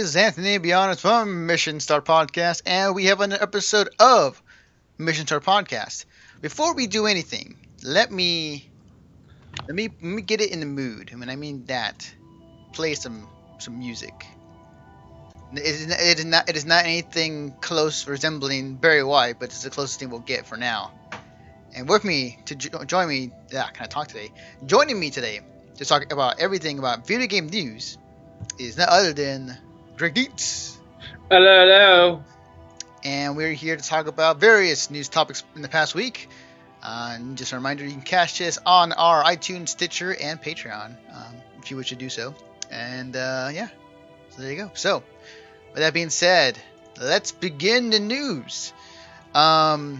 is Anthony Beyond from Mission Star Podcast, and we have another episode of Mission Star Podcast. Before we do anything, let me get it in the mood. And when I mean that, play some music. It is not anything close resembling Barry White, but it's the closest thing we'll get for now. And with me to join me, joining me today to talk about everything about video game news is none other than Greg Dietz. Hello. And we're here to talk about various news topics in the past week. And just a reminder, you can catch this on our iTunes, Stitcher, and Patreon if you wish to do so. And so there you go. So, with that being said, let's begin the news. So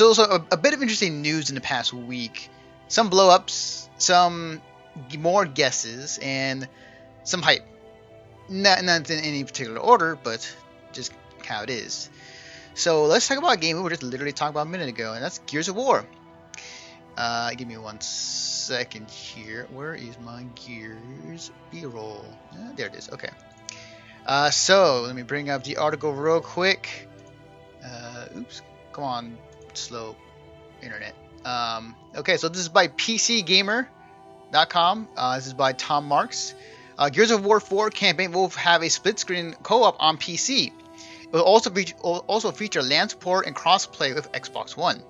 also a bit of interesting news in the past week. Some blow-ups, some more guesses, and some hype. Not in any particular order, but just how it is. So let's talk about a game we were just literally talking about a minute ago, and that's Gears of War. Give me 1 second here. Where is my Gears B-roll? There it is. Okay. So let me bring up the article real quick. Oops. Come on, slow internet. Okay, so this is by PCGamer.com. This is by Tom Marks. Gears of War 4 campaign will have a split-screen co-op on PC. It will also feature LAN support and cross-play with Xbox One.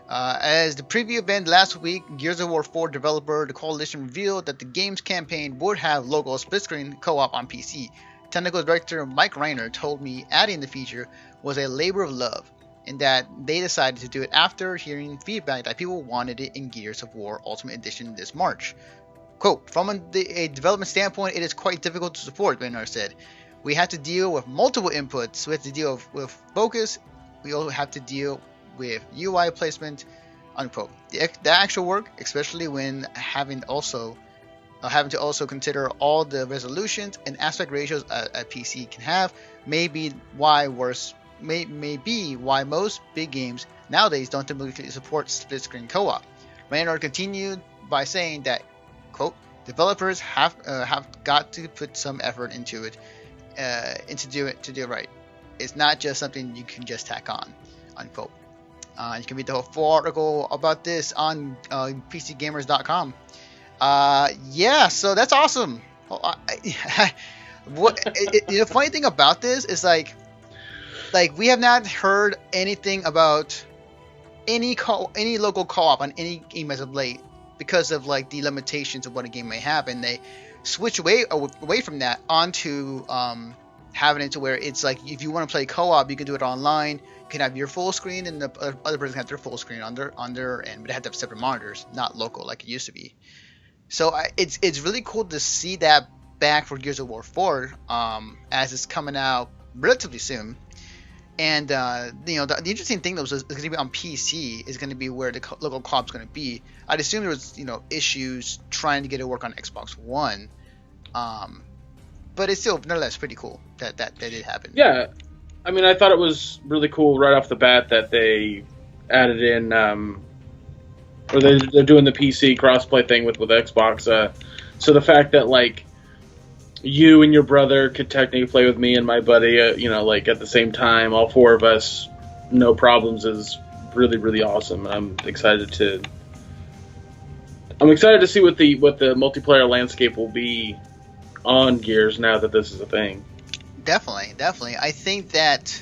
As the preview event last week, Gears of War 4 developer The Coalition revealed that the game's campaign would have local split-screen co-op on PC. Technical director Mike Reiner told me adding the feature was a labor of love, and that they decided to do it after hearing feedback that people wanted it in Gears of War Ultimate Edition this March. Quote, from a development standpoint, it is quite difficult to support, Reiner said. We have to deal with multiple inputs. We have to deal with focus. We also have to deal with UI placement, unquote. The actual work, especially when having to also consider all the resolutions and aspect ratios a PC can have, may be why most big games nowadays don't typically support split-screen co-op. Reiner continued by saying that, quote, developers have got to put some effort into it, to do it right. It's not just something you can just tack on, unquote. You can read the whole full article about this on PCGamers.com. So that's awesome. The funny thing about this is like we have not heard anything about any local co-op on any game as of late because of like the limitations of what a game may have, and they switch away from that onto having it to where it's like if you want to play co-op, you can do it online. You can have your full screen, and the other person can have their full screen on their end, but they have to have separate monitors, not local like it used to be. So it's really cool to see that back for Gears of War 4 as it's coming out relatively soon. And the interesting thing that was going to be on PC is going to be where the local co-op is going to be. I'd assume there was issues trying to get it to work on Xbox One, but it's still nonetheless pretty cool that did happen. Yeah, I mean, I thought it was really cool right off the bat that they added in, or they're doing the PC crossplay thing with Xbox. So the fact that like you and your brother could technically play with me and my buddy, at the same time, all four of us, no problems, is really, really awesome. I'm excited to see what the multiplayer landscape will be on Gears now that this is a thing. Definitely. I think that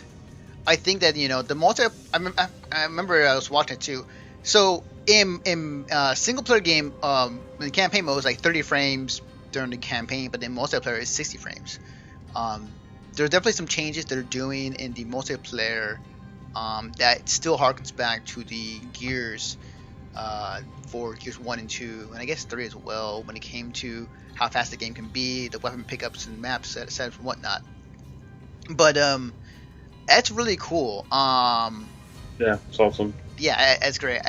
the multi. I remember I was watching it too. So in single player game, the campaign mode is like 30 frames during the campaign, but then multiplayer is 60 frames. There are definitely some changes they're doing in the multiplayer that still harkens back to the Gears for Gears 1 and 2, and I guess 3 as well, when it came to how fast the game can be, the weapon pickups and maps set and whatnot. But that's really cool. Yeah, it's awesome. Yeah, that's great.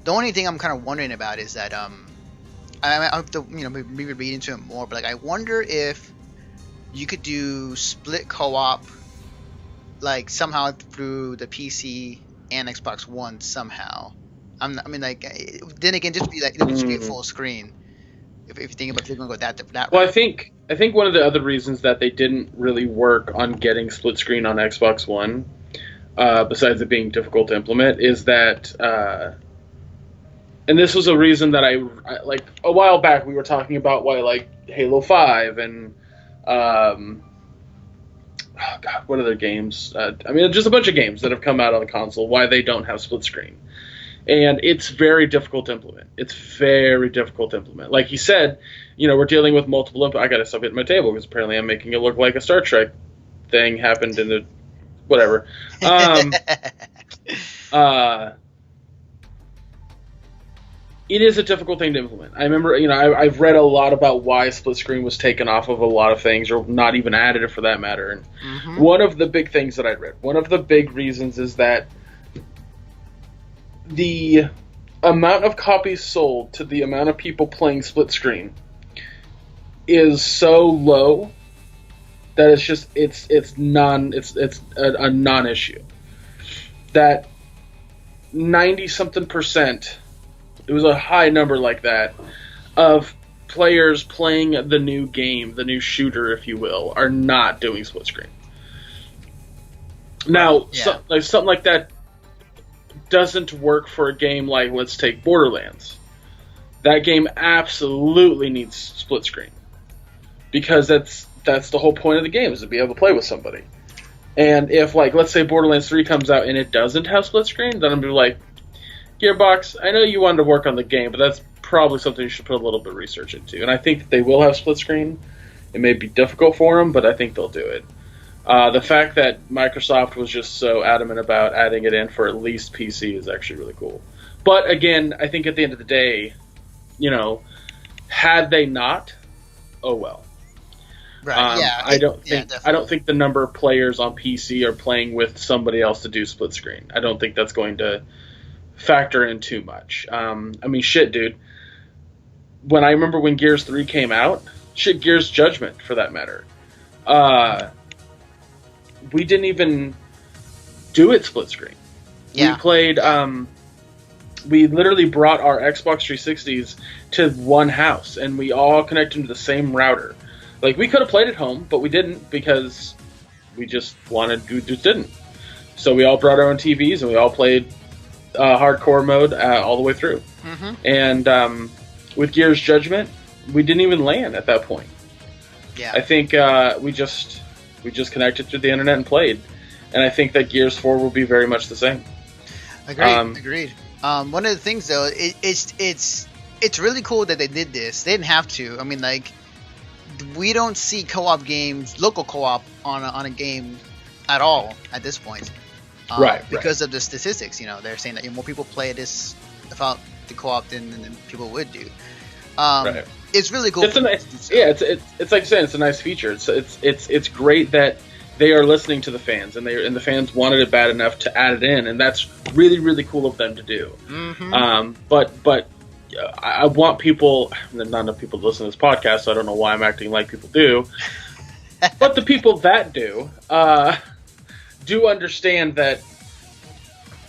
The only thing I'm kind of wondering about is that I have to maybe read into it more, but like I wonder if you could do split co-op like somehow through the PC and Xbox One somehow. Then again, just be like it would just be a full screen. If you think about if you're gonna go that Well, route. I think I think one of the other reasons that they didn't really work on getting split screen on Xbox One, besides it being difficult to implement, is that, and this was a reason that I like a while back we were talking about why like Halo 5 and oh God, what other games? I mean, just a bunch of games that have come out on the console, why they don't have split screen. And it's very difficult to implement. It's very difficult to implement. Like he said, we're dealing with multiple I got to stop hitting my table because apparently I'm making it look like a Star Trek thing happened in the whatever. It is a difficult thing to implement. I remember, I've read a lot about why split screen was taken off of a lot of things, or not even added for that matter. And one of the big things that I read, one of the big reasons is that the amount of copies sold to the amount of people playing split screen is so low that it's a non-issue. That 90-something percent, it was a high number like that, of players playing the new game, the new shooter, if you will, are not doing split screen. Now, something like that doesn't work for a game like, let's take Borderlands. That game absolutely needs split screen, because that's the whole point of the game, is to be able to play with somebody. And if, like, let's say Borderlands 3 comes out and it doesn't have split screen, then I'm be like, Gearbox, I know you wanted to work on the game, but that's probably something you should put a little bit of research into. And I think that they will have split screen. It may be difficult for them, but I think they'll do it. The fact that Microsoft was just so adamant about adding it in for at least PC is actually really cool. But again, I think at the end of the day, had they not, oh well. Right. I don't think the number of players on PC are playing with somebody else to do split screen. I don't think that's going to factor in too much. I mean, shit, dude. When I remember when Gears 3 came out, Gears Judgment for that matter, we didn't even do it split screen. Yeah. We played. We literally brought our Xbox 360s to one house, and we all connected to the same router. Like, we could have played at home, but we didn't because we just didn't. So we all brought our own TVs, and we all played hardcore mode all the way through. Mm-hmm. And with Gears Judgment, we didn't even LAN at that point. Yeah. I think we just connected through the internet and played. And I think that Gears 4 will be very much the same. Agreed. One of the things, though, it's really cool that they did this. They didn't have to. I mean, like, we don't see co-op games, local co-op on a game at all at this point. Because of the statistics. They're saying that more people play this without the co-op than people would do. It's really cool. It's like you're saying, it's a nice feature. It's great that they are listening to the fans, and the fans wanted it bad enough to add it in, and that's really, really cool of them to do. Mm-hmm. But I want people, not enough people to listen to this podcast, so I don't know why I'm acting like people do. But the people that do understand that,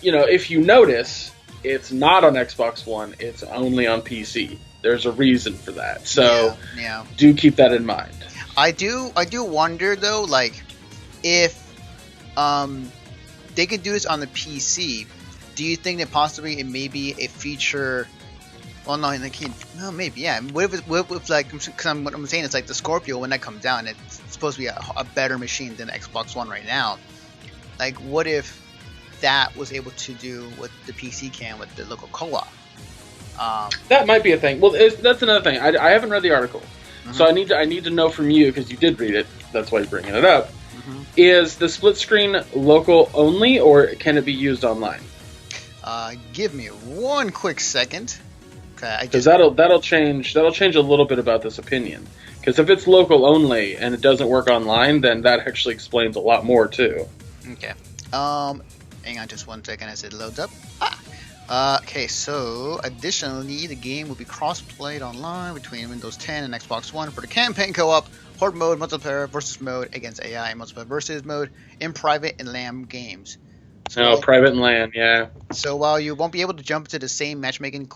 if you notice, it's not on Xbox One, it's only on PC. There's a reason for that. So do keep that in mind. I do wonder, though, like, if they could do this on the PC, do you think that possibly it may be a feature? Well, no, maybe, yeah. What if like, because what I'm saying is, like, the Scorpio, when that comes down, it's supposed to be a better machine than the Xbox One right now. Like, what if that was able to do what the PC can with the local co-op? That might be a thing. Well, that's another thing. I haven't read the article, so I need to know from you, because you did read it. That's why you're bringing it up. Mm-hmm. Is the split screen local only, or can it be used online? Give me one quick second. Because that'll change a little bit about this opinion. Because if it's local only and it doesn't work online, then that actually explains a lot more too. Okay. Hang on just one second as it loads up. Okay, so additionally, the game will be cross-played online between Windows 10 and Xbox One for the campaign co-op, horde mode, multiplayer versus mode against AI, multiplayer versus mode in private and LAN games. Oh, private land, yeah. So while you won't be able to jump into the same matchmaking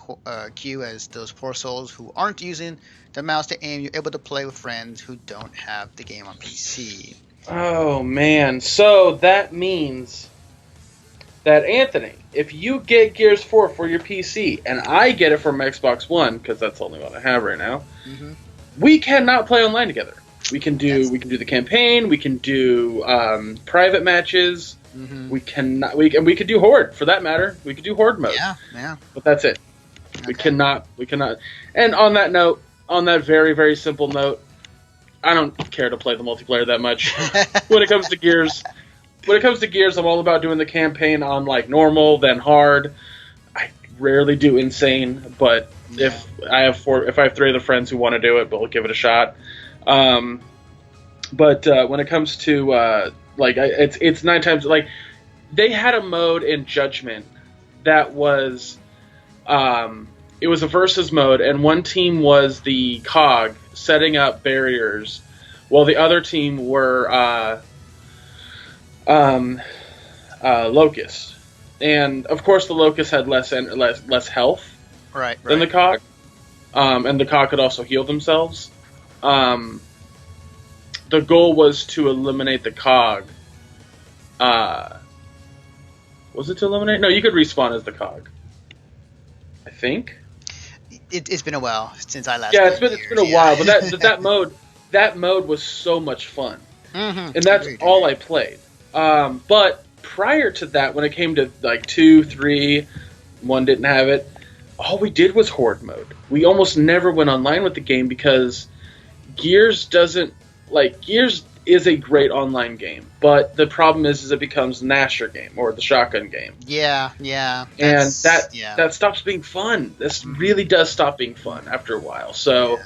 queue as those poor souls who aren't using the mouse to aim, you're able to play with friends who don't have the game on PC. Oh man, so that means that Anthony, if you get Gears 4 for your PC and I get it for my Xbox One, because that's the only one I have right now, we cannot play online together. We can do the campaign, we can do private matches. We cannot. We could do Horde for that matter. We could do Horde mode. Yeah. But that's it. Okay. We cannot. And on that note, on that very very simple note, I don't care to play the multiplayer that much. When it comes to Gears, I'm all about doing the campaign on like normal, then hard. I rarely do insane, but if I have 3 other friends who want to do it, we'll give it a shot. But when it comes to it's 9 times like they had a mode in Judgment that was it was a versus mode, and one team was the cog setting up barriers while the other team were Locust, and of course the Locust had less health than the cog, and the cog could also heal themselves. The goal was to eliminate the cog. Was it to eliminate? No, you could respawn as the cog. I think. It's been a while since I last. Yeah, it's been a while, but that mode was so much fun, and that's all I played. But prior to that, when it came to like 2, 3, 1 didn't have it. All we did was Horde mode. We almost never went online with the game because Gears is a great online game, but the problem is it becomes Nasher game or the shotgun game. Yeah. And that stops being fun. This really does stop being fun after a while. So,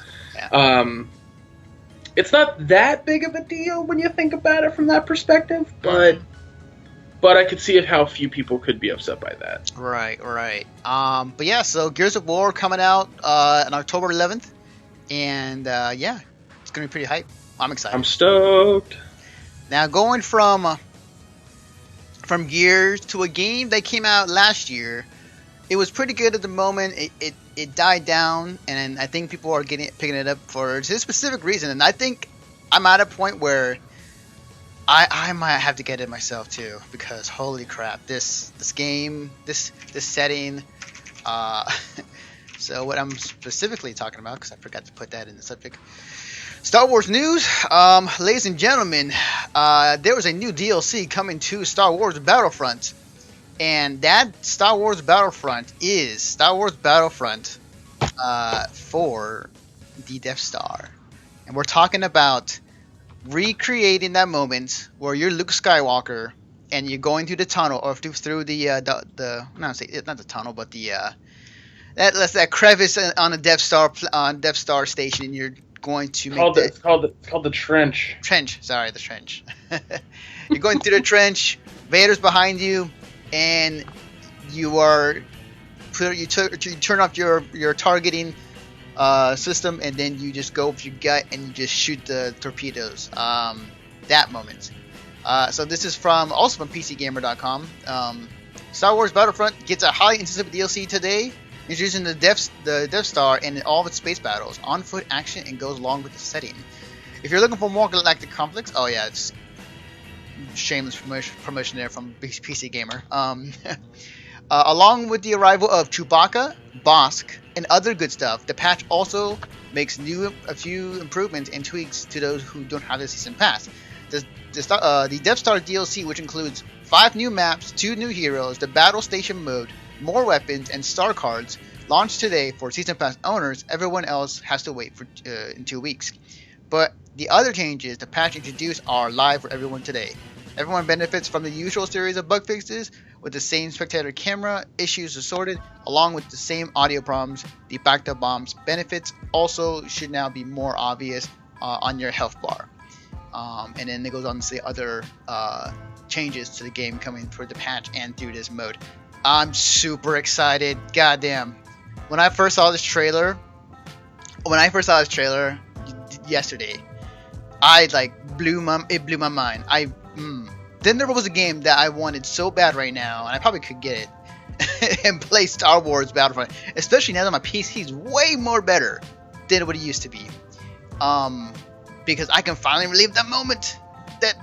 it's not that big of a deal when you think about it from that perspective, but I could see how few people could be upset by that. Right. But yeah, so Gears of War coming out on October 11th, and it's gonna be pretty hype. I'm excited. I'm stoked. Now going from Gears to a game that came out last year, it was pretty good at the moment. It died down, and I think people are picking it up for this specific reason. And I think I'm at a point where I might have to get it myself too, because holy crap, this game, this setting. So what I'm specifically talking about, because I forgot to put that in the subject. Star Wars news, ladies and gentlemen, there was a new DLC coming to Star Wars Battlefront, and that Star Wars Battlefront is Star Wars Battlefront for the Death Star, and we're talking about recreating that moment where you're Luke Skywalker and you're going through the tunnel or through the not the tunnel, but that crevice on the Death Star station, and you're going to it's called the trench. Sorry, the trench. You're going through the trench. Vader's behind you, and you turn off your targeting system, and then you just go with your gut and you just shoot the torpedoes. That moment. So this is also from PCGamer.com. Star Wars Battlefront gets a highly anticipated DLC today, introducing the Death Star and all of its space battles, on-foot action, and goes along with the setting. If you're looking for more galactic conflicts, it's shameless promotion there from PC Gamer. Along with the arrival of Chewbacca, Bosk, and other good stuff, the patch also makes a few improvements and tweaks to those who don't have the season pass. The Death Star DLC, which includes 5 new maps, 2 new heroes, the battle station mode, more weapons, and star cards, launched today for season pass owners. Everyone else has to wait for in 2 weeks. But the other changes the patch introduced are live for everyone today. Everyone benefits from the usual series of bug fixes, with the same spectator camera issues assorted, along with the same audio problems. The backed up bombs benefits also should now be more obvious on your health bar. And then it goes on to say other changes to the game coming for the patch and through this mode. I'm super excited. Goddamn. When I first saw this trailer yesterday, it blew my mind. then there was a game that I wanted so bad right now, and I probably could get it and play Star Wars Battlefront, especially now that my PC is way more better than what it used to be. Because I can finally relive that moment that,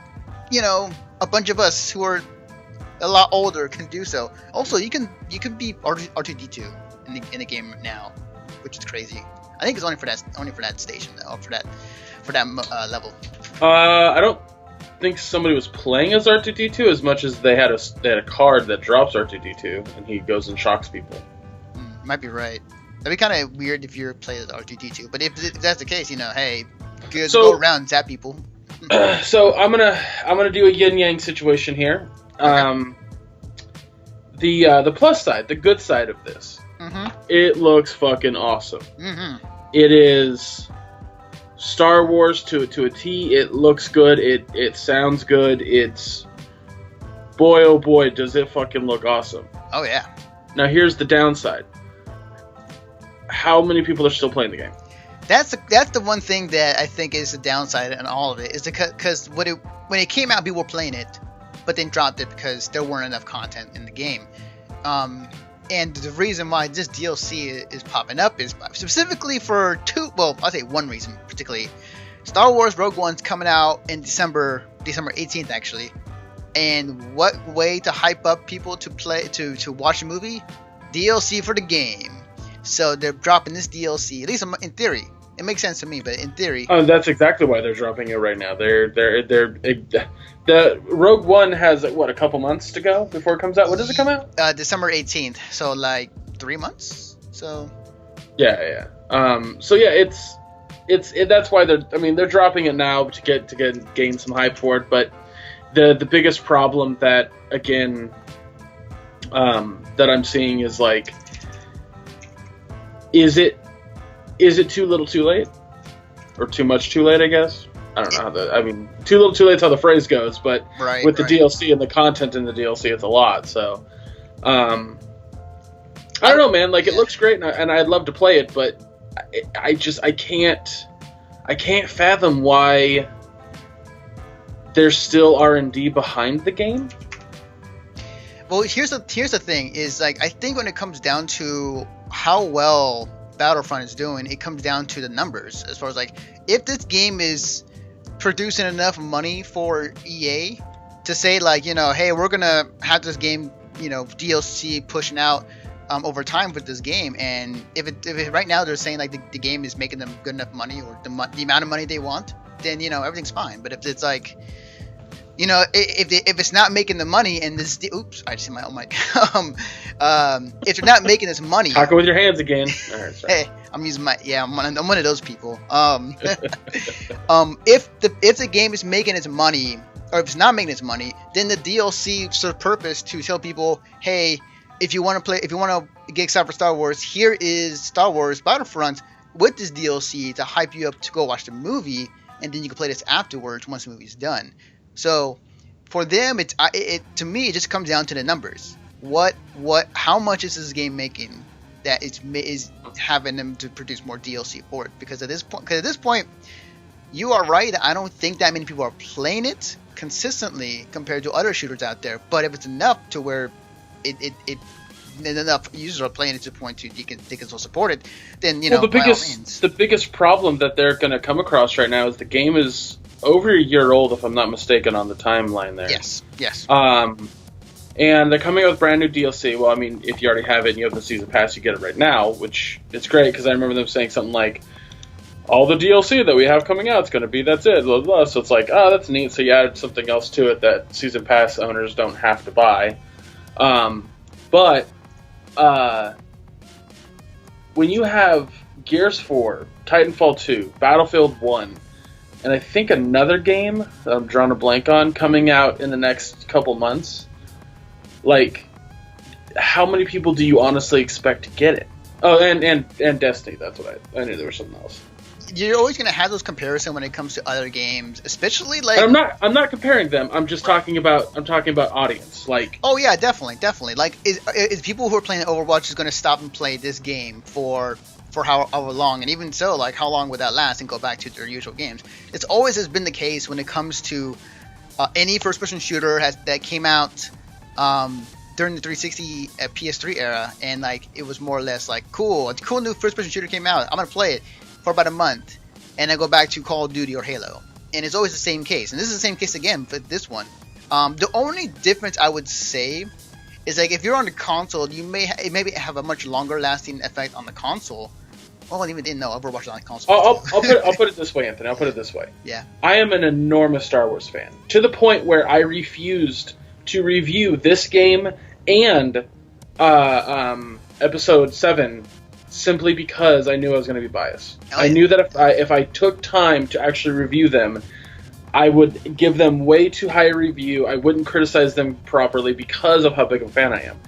a bunch of us who are a lot older can do so. Also, you can be R2D2 in the game now, which is crazy. I think it's only for that station or for that level. I don't think somebody was playing as R2D2 as much as they had a card that drops R2D2 and he goes and shocks people. Might be right. That'd be kind of weird if you're playing as R2D2. But if that's the case, hey, go around and zap people. So I'm gonna do a yin yang situation here. Okay. The plus side, the good side of this, it looks fucking awesome. It is Star Wars to a T. It looks good. It sounds good. It's boy oh boy does it fucking look awesome. Oh yeah. Now here's the downside. How many people are still playing the game? That's the one thing that I think is the downside in all of it, is because when it came out, people were playing it, but then dropped it because there weren't enough content in the game. And the reason why this DLC is popping up is specifically for I'll say one reason particularly. Star Wars Rogue One's coming out in December 18th actually. And what way to hype up people to watch the movie? DLC for the game. So they're dropping this DLC, at least in theory. It makes sense to me, but in theory... Oh, that's exactly why they're dropping it right now. The Rogue One has, a couple months to go before it comes out? When does it come out? December 18th, so 3 months? So... Yeah. That's why they're dropping it now to gain some hype for it, but the biggest problem that, again, that I'm seeing is, is it too little too late? Or too much too late, I guess? I don't know too little too late is how the phrase goes, but with the DLC and the content in the DLC, it's a lot, so... I don't know, man, it looks great, and I'd love to play it, but I can't fathom why there's still R&D behind the game. Well, here's the thing, is I think when it comes down to how well Battlefront is doing, it comes down to the numbers. As far as if this game is producing enough money for EA to say hey, we're gonna have this game, DLC pushing out over time with this game, and if it right now they're saying the game is making them good enough money or the amount of money they want, then everything's fine. But if it's if it's not making the money and this... Oops, I just hit my own mic. If you're not making this money... Talking with your hands again. All right, sorry. Hey, I'm using my... Yeah, I'm one of those people. If the game is making its money, or if it's not making its money, then the DLC serves purpose to tell people, hey, if you want to get excited for Star Wars, here is Star Wars Battlefront with this DLC to hype you up to go watch the movie, and then you can play this afterwards once the movie's done. So, for them, to me, it just comes down to the numbers. How much is this game making that is having them to produce more DLC for it? Because at this point, you are right. I don't think that many people are playing it consistently compared to other shooters out there. But if it's enough to where enough users are playing it to the point to they can still support it, then the biggest problem that they're going to come across right now is the game is over a year old, if I'm not mistaken, on the timeline there. Yes. And they're coming out with brand new DLC. Well, if you already have it and you have the season pass, you get it right now, which it's great because I remember them saying something like, all the DLC that we have coming out is going to be, that's it, blah, blah. So it's that's neat. So you added something else to it that season pass owners don't have to buy. But when you have Gears 4, Titanfall 2, Battlefield 1, and I think another game that I'm drawing a blank on coming out in the next couple months, how many people do you honestly expect to get it? Oh, and Destiny, that's what I knew there was something else. You're always going to have those comparisons when it comes to other games, especially I'm not comparing them. I'm just talking about audience. Oh yeah, definitely. Is people who are playing Overwatch is going to stop and play this game for however long, and even so, how long would that last and go back to their usual games? It's always has been the case when it comes to any first-person shooter that came out during the 360 PS3 era, and like it was more or less like cool. A cool new first-person shooter came out. I'm gonna play it for about a month, and then go back to Call of Duty or Halo. And it's always the same case. And this is the same case again for this one. The only difference I would say is like if you're on the console, you maybe have a much longer lasting effect on the console. Well, I even didn't know Overwatch is on the console. I'll put it this way, Anthony. I'll put it this way. Yeah. I am an enormous Star Wars fan, to the point where I refused to review this game and Episode 7 simply because I knew I was going to be biased. Oh, yeah. I knew that if I took time to actually review them, I would give them way too high a review. I wouldn't criticize them properly because of how big of a fan I am.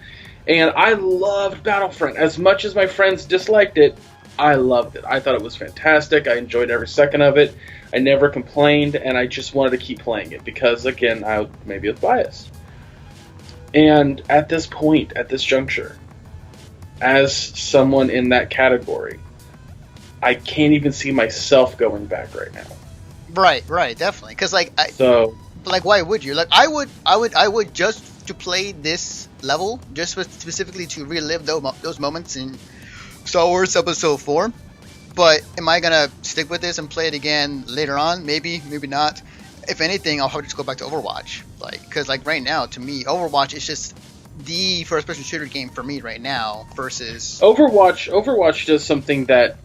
And I loved Battlefront. As much as my friends disliked it, I loved it. I thought it was fantastic. I enjoyed every second of it. I never complained, and I just wanted to keep playing it because, again, maybe I was biased. And at this point, at this juncture, as someone in that category, I can't even see myself going back right now. Right, definitely. Because why would you? Like, I would just to play this level, just specifically to relive those moments in Star Wars Episode 4. But am I gonna stick with this and play it again later on? Maybe not. If anything, I'll probably just go back to Overwatch. Because right now, to me, Overwatch is just the first-person shooter game for me right now. Versus Overwatch. Overwatch does something that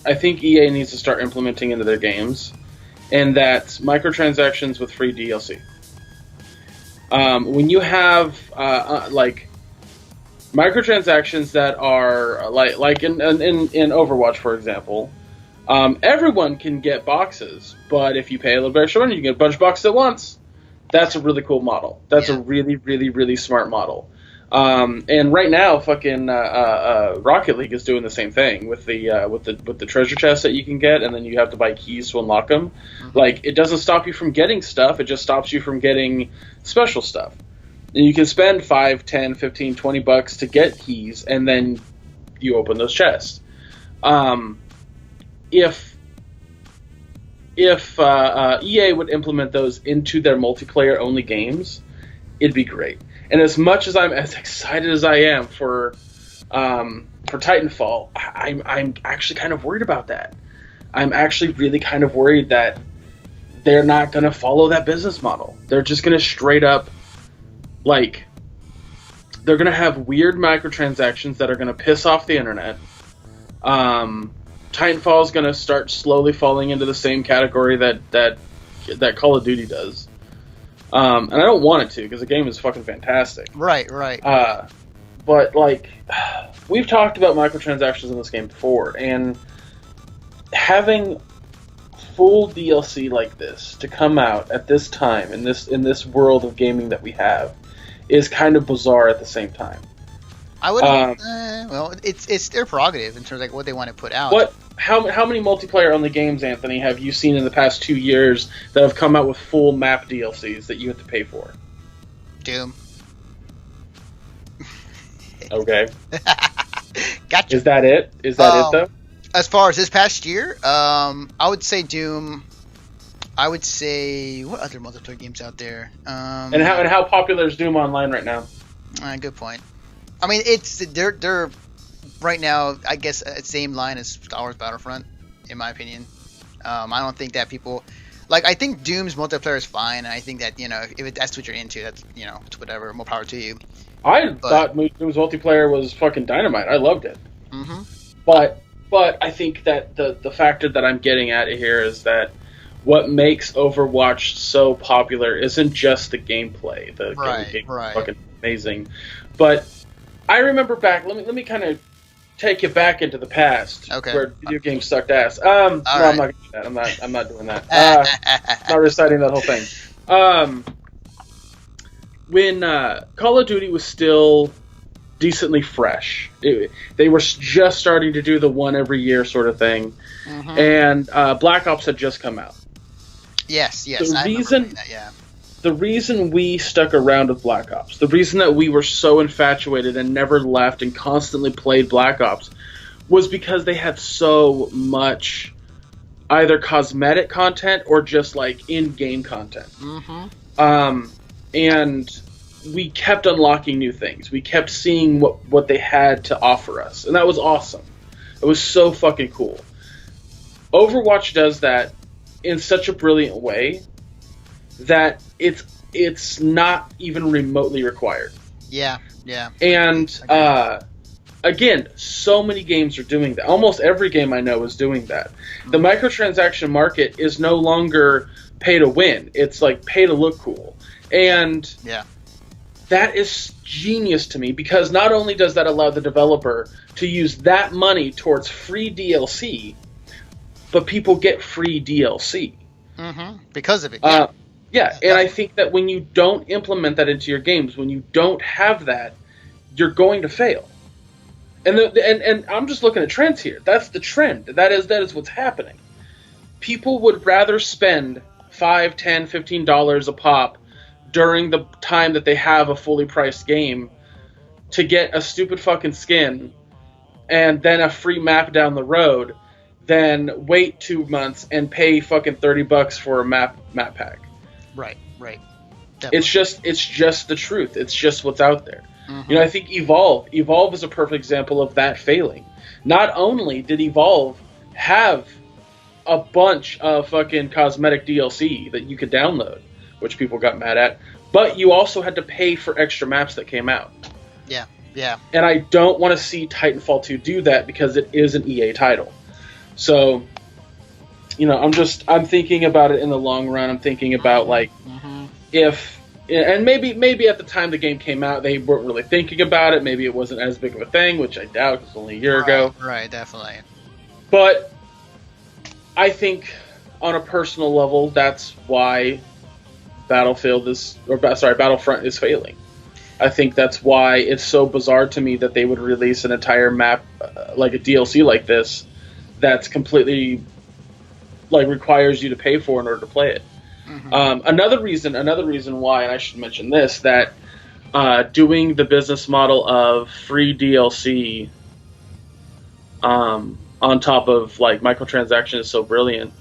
I think EA needs to start implementing into their games, and that's microtransactions with free DLC. When you have microtransactions that are like in Overwatch, for example, everyone can get boxes, but if you pay a little bit extra money, you can get a bunch of boxes at once. That's a really cool model. That's a really, really, really smart model. And right now, fucking Rocket League is doing the same thing with the treasure chests that you can get, and then you have to buy keys to unlock them. Mm-hmm. Like, it doesn't stop you from getting stuff; it just stops you from getting special stuff. And you can spend $5, $10, $15, $20 to get keys, and then you open those chests. If EA would implement those into their multiplayer-only games, it'd be great. And as much as I'm as excited as I am for Titanfall, I'm actually kind of worried about that. I'm actually really kind of worried that they're not going to follow that business model. They're just going to straight up, they're going to have weird microtransactions that are going to piss off the internet. Titanfall is going to start slowly falling into the same category that Call of Duty does. And I don't want it to, because the game is fucking fantastic. Right. But, we've talked about microtransactions in this game before, and having full DLC like this to come out at this time, in this world of gaming that we have, is kind of bizarre at the same time. I would. Well, it's their prerogative in terms of what they want to put out. How many multiplayer-only games, Anthony, have you seen in the past 2 years that have come out with full map DLCs that you have to pay for? Doom. Okay. Gotcha. Is that it? Is that it, though? As far as this past year, I would say Doom. I would say, what other multiplayer games out there? And how popular is Doom online right now? Good point. I mean, they're right now, I guess, same line as Star Wars Battlefront, in my opinion. I don't think that people I think Doom's multiplayer is fine, and I think that if that's what you're into, that's it's whatever, more power to you. I thought Doom's multiplayer was fucking dynamite. I loved it. Mm-hmm. But I think that the factor that I'm getting at here is that what makes Overwatch so popular isn't just the gameplay. The gameplay is fucking amazing, but I remember back. Let me kind of take you back into the past, where video games sucked ass. No, I'm not gonna do that. I'm not doing that. Not reciting that whole thing. When Call of Duty was still decently fresh, they were just starting to do the one every year sort of thing, and Black Ops had just come out. Yes. The reason we stuck around with Black Ops, the reason that we were so infatuated and never left and constantly played Black Ops, was because they had so much either cosmetic content or just in-game content. And we kept unlocking new things. We kept seeing what they had to offer us, and that was awesome. It was so fucking cool. Overwatch does that in such a brilliant way that it's not even remotely required. Yeah. And again, so many games are doing that. Almost every game I know is doing that. The microtransaction market is no longer pay to win. It's like pay to look cool. And that is genius to me, because not only does that allow the developer to use that money towards free DLC, but people get free DLC. Because of it. And I think that when you don't implement that into your games, when you don't have that, you're going to fail. And I'm just looking at trends here. That's the trend. That is what's happening. People would rather spend $5, $10, $15 a pop during the time that they have a fully priced game to get a stupid fucking skin and then a free map down the road than wait 2 months and pay fucking $30 for a map pack. Right. Definitely. It's just the truth. It's just what's out there. You know, I think Evolve is a perfect example of that failing. Not only did Evolve have a bunch of fucking cosmetic DLC that you could download, which people got mad at, but you also had to pay for extra maps that came out. Yeah. And I don't want to see Titanfall 2 do that, because it is an EA title. So, you know, I'm thinking about it in the long run. I'm thinking about, like, and maybe at the time the game came out, they weren't really thinking about it. Maybe it wasn't as big of a thing, which I doubt, 'cause it's only a year ago. Right, definitely. But I think on a personal level, that's why Battlefront is failing. I think that's why it's so bizarre to me that they would release an entire map, like a DLC like this, that's completely, like, requires you to pay for in order to play it. Another reason why, and I should mention this, that doing the business model of free DLC on top of, like, microtransaction is so brilliant,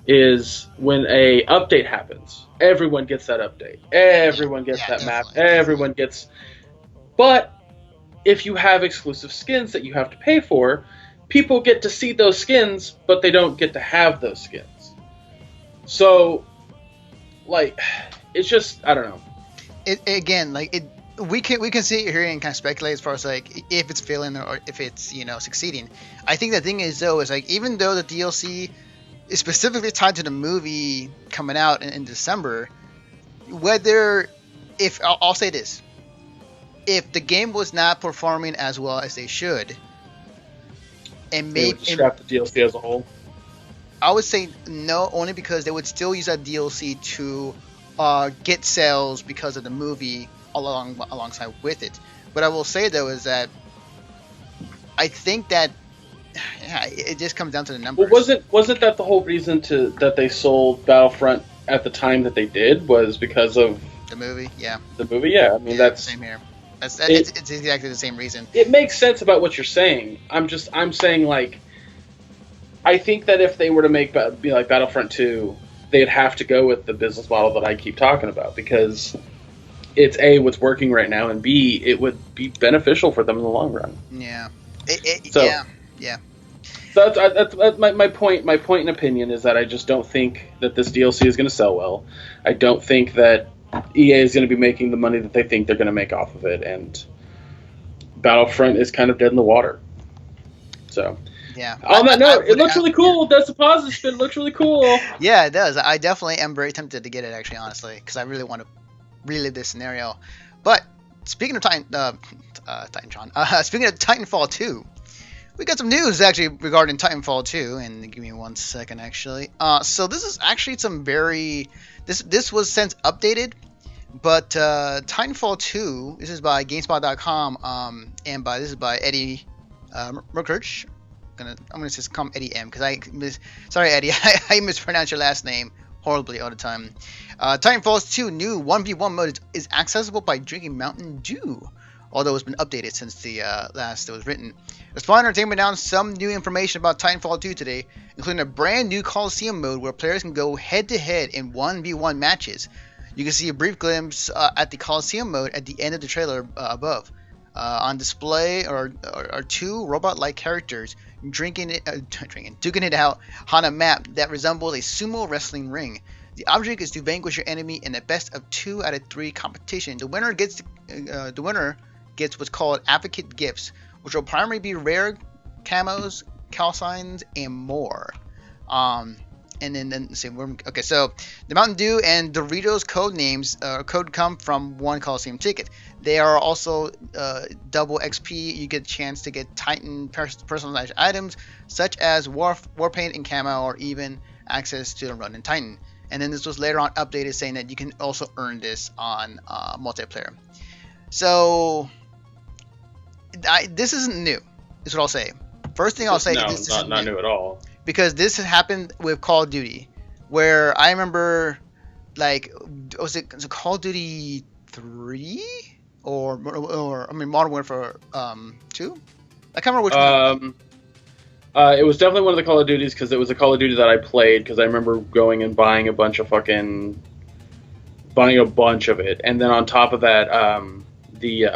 is when a update happens, everyone gets that update. Everyone gets that map. Everyone gets... But if you have exclusive skins that you have to pay for, people get to see those skins, but they don't get to have those skins. So, like, it's just, I don't know. We can sit here and kind of speculate as far as, like, if it's failing or if it's, you know, succeeding. I think the thing is, though, is, like, even though the DLC is specifically tied to the movie coming out in December, I'll say this, if the game was not performing as well as they should, and they would scrap the DLC as a whole. I would say no, only because they would still use that DLC to get sales because of the movie alongside with it. But I will say, though, is that I think that it just comes down to the numbers. Well, wasn't that the whole reason that they sold Battlefront at the time that they did, was because of the movie? Yeah. The movie, yeah. I mean, that's same here. It's exactly the same reason. It makes sense about what you're saying. I'm saying, like, I think that if they were to be like Battlefront 2, they'd have to go with the business model that I keep talking about, because it's A, what's working right now, and B, it would be beneficial for them in the long run. Yeah. Yeah. So that's my point. My point and opinion is that I just don't think that this DLC is going to sell well. I don't think that EA is going to be making the money that they think they're going to make off of it, and Battlefront is kind of dead in the water. So, yeah. On that note, it looks really cool. That's a positive spin. It looks really cool. Yeah, it does. I definitely am very tempted to get it, actually, honestly, because I really want to relive this scenario. But speaking of speaking of Titanfall 2, we got some news actually regarding Titanfall 2, and give me 1 second actually. So this is actually this was since updated, but Titanfall 2, this is by GameSpot.com, and this is by Eddie Merkirch. I'm gonna just call him Eddie M, because sorry Eddie, I mispronounce your last name horribly all the time. Titanfall 2 new 1v1 mode is accessible by drinking Mountain Dew, although it's been updated since the last it was written. Respawn Entertainment announced some new information about Titanfall 2 today, including a brand new Coliseum mode where players can go head-to-head in 1v1 matches. You can see a brief glimpse at the Coliseum mode at the end of the trailer above. On display are two robot-like characters duking it out on a map that resembles a sumo wrestling ring. The object is to vanquish your enemy in a best of 2 out of 3 competition. The winner gets what's called advocate gifts, which will primarily be rare camos, call signs, and more. And then let's see, okay, so the Mountain Dew and Doritos code names code come from one Coliseum ticket. They are also double XP. You get a chance to get Titan personalized items such as war paint and camo, or even access to the Run and Titan. And then this was later on updated, saying that you can also earn this on multiplayer. So this isn't new. Is what I'll say. First thing I'll say, no, this not new at all. Because this has happened with Call of Duty, where I remember, like, was it Call of Duty 3 or Modern Warfare 2? I can't remember which one. It was definitely one of the Call of Duties, because it was a Call of Duty that I played, because I remember going and buying a bunch of it, and then on top of that, the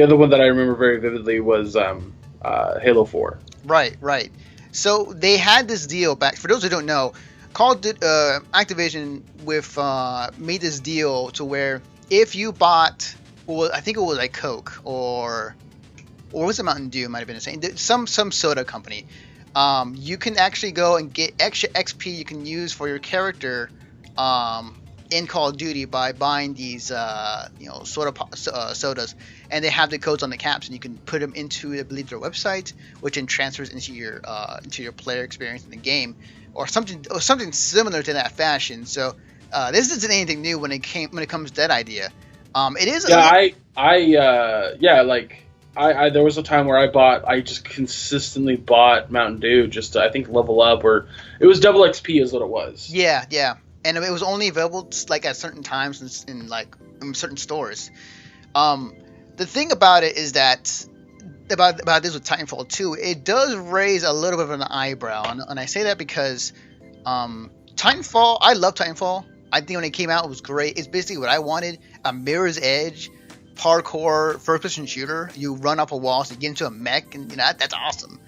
other one that I remember very vividly was Halo 4. Right. So they had this deal back. For those who don't know, Activision made this deal to where if you bought, well, I think it was like Coke or was it Mountain Dew? Might have been the same. Some soda company. You can actually go and get extra XP you can use for your character in Call of Duty by buying these sodas, and they have the codes on the caps, and you can put them into, I believe, their website, which then transfers into your player experience in the game, or something similar to that fashion. So this isn't anything new when it comes to that idea. It is. There was a time where I just consistently bought Mountain Dew just to, I think, level up, or it was double XP is what it was. Yeah. And it was only available like at certain times in certain stores. The thing about it is that about this with Titanfall 2, it does raise a little bit of an eyebrow, and I say that because Titanfall, I love Titanfall. I think when it came out, it was great. It's basically what I wanted: a Mirror's Edge, parkour, first-person shooter. You run up a wall, so you get into a mech, and that's awesome.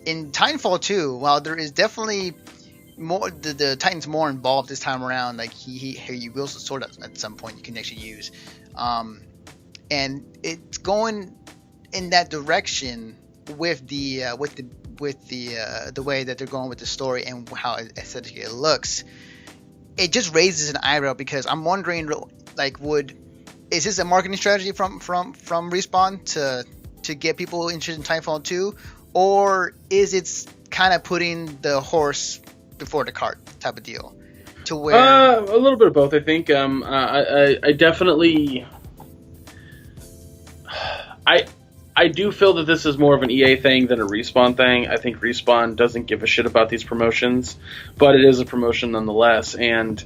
In Titanfall 2, while there is definitely more, the Titan's more involved this time around. Like he wields the sword at some point you can actually use, and it's going in that direction with the way that they're going with the story and how aesthetically it looks. It just raises an eyebrow because I'm wondering, like, is this a marketing strategy from Respawn to get people interested in Titanfall 2, or is it kind of putting the horse before the cart type of deal? To where a little bit of both, I think. I definitely, I do feel that this is more of an EA thing than a Respawn thing. I think Respawn doesn't give a shit about these promotions, but it is a promotion nonetheless. And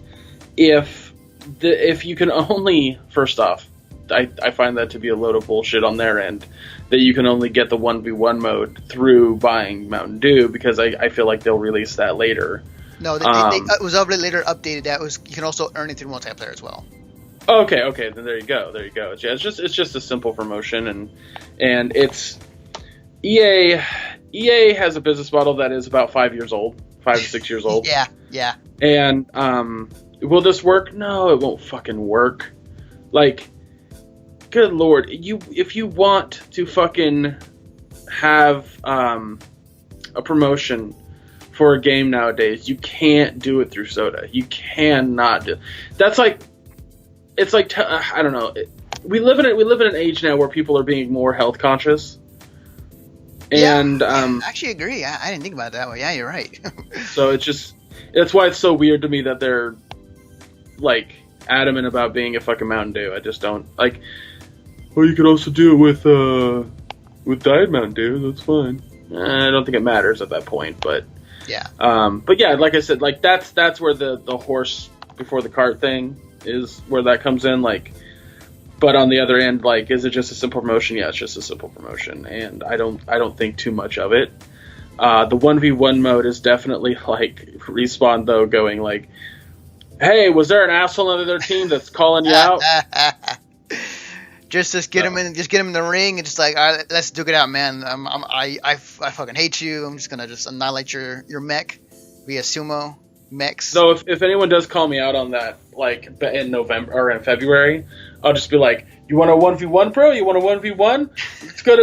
if you can only, first off, I find that to be a load of bullshit on their end, that you can only get the 1v1 mode through buying Mountain Dew, because I feel like they'll release that later. No, it was already later updated. You can also earn it through multiplayer as well. Okay, then there you go. Yeah, it's just a simple promotion, and it's EA has a business model that is about 5 to 6 years old. Yeah. And will this work? No, it won't fucking work. Like, good lord, if you want to fucking have a promotion for a game nowadays, you can't do it through soda. You cannot do. That's like, it's like, I don't know. We live in an age now where people are being more health conscious. And I actually agree. I didn't think about it that way. Yeah, you're right. So that's why it's so weird to me that they're like adamant about being a fucking Mountain Dew. I just don't like. Well, you could also do it with Diet Mountain Dew. That's fine. I don't think it matters at that point, but yeah. But yeah, like I said, like that's where the horse before the cart thing is, where that comes in. Like, but on the other end, like, is it just a simple promotion? Yeah, it's just a simple promotion, and I don't think too much of it. The 1v1 mode is definitely like Respawn though going like, Hey, was there an asshole on their team that's calling you out? Just get him in, the ring, and just like, all right, let's duke it out, man. I fucking hate you. I'm just gonna just annihilate your mech via sumo mechs. So if anyone does call me out on that, like in November or in February, I'll just be like, "You want a 1v1, bro? You want a 1v1?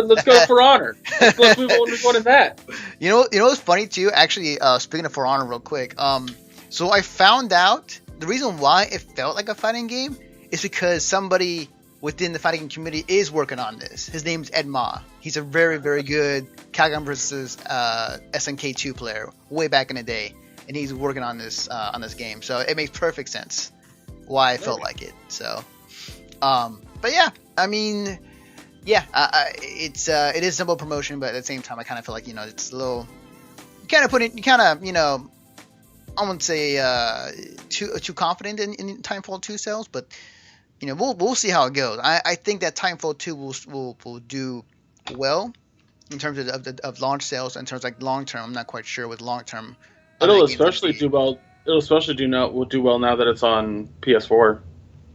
Let's go For Honor. Let's move 1v1 in that." You know what's funny too? Actually, speaking of For Honor, real quick. So I found out the reason why it felt like a fighting game is because somebody within the fighting community is working on this. His name's Ed Ma. He's a very, very good Calgon vs. SNK2 player way back in the day, and he's working on this game. So it makes perfect sense why I felt like it. So, but yeah, I mean, yeah, it is simple promotion, but at the same time, I kind of feel like it's a little. You kind of I wouldn't say too confident in Timefall 2 sales, but. We'll see how it goes. I think that Timefall 2 will do well in terms of launch sales. In terms of like long term, I'm not quite sure with long term. It'll especially do well. It'll especially will do well now that it's on PS4.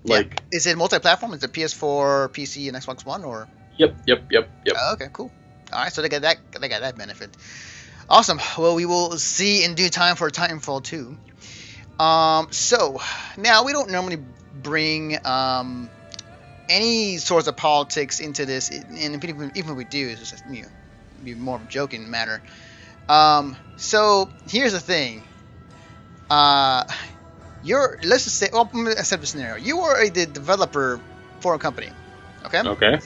Like, is it multi-platform? Is it PS4, PC, and Xbox One or? Yep. Oh, okay, cool. All right, so they got that benefit. Awesome. Well, we will see in due time for Timefall 2. So now we don't normally bring any sorts of politics into this, and even if we do, it's just be more of a joking matter. So here's the thing. Let's just say, I'm gonna accept the scenario. You are the developer for a company. Okay. Okay.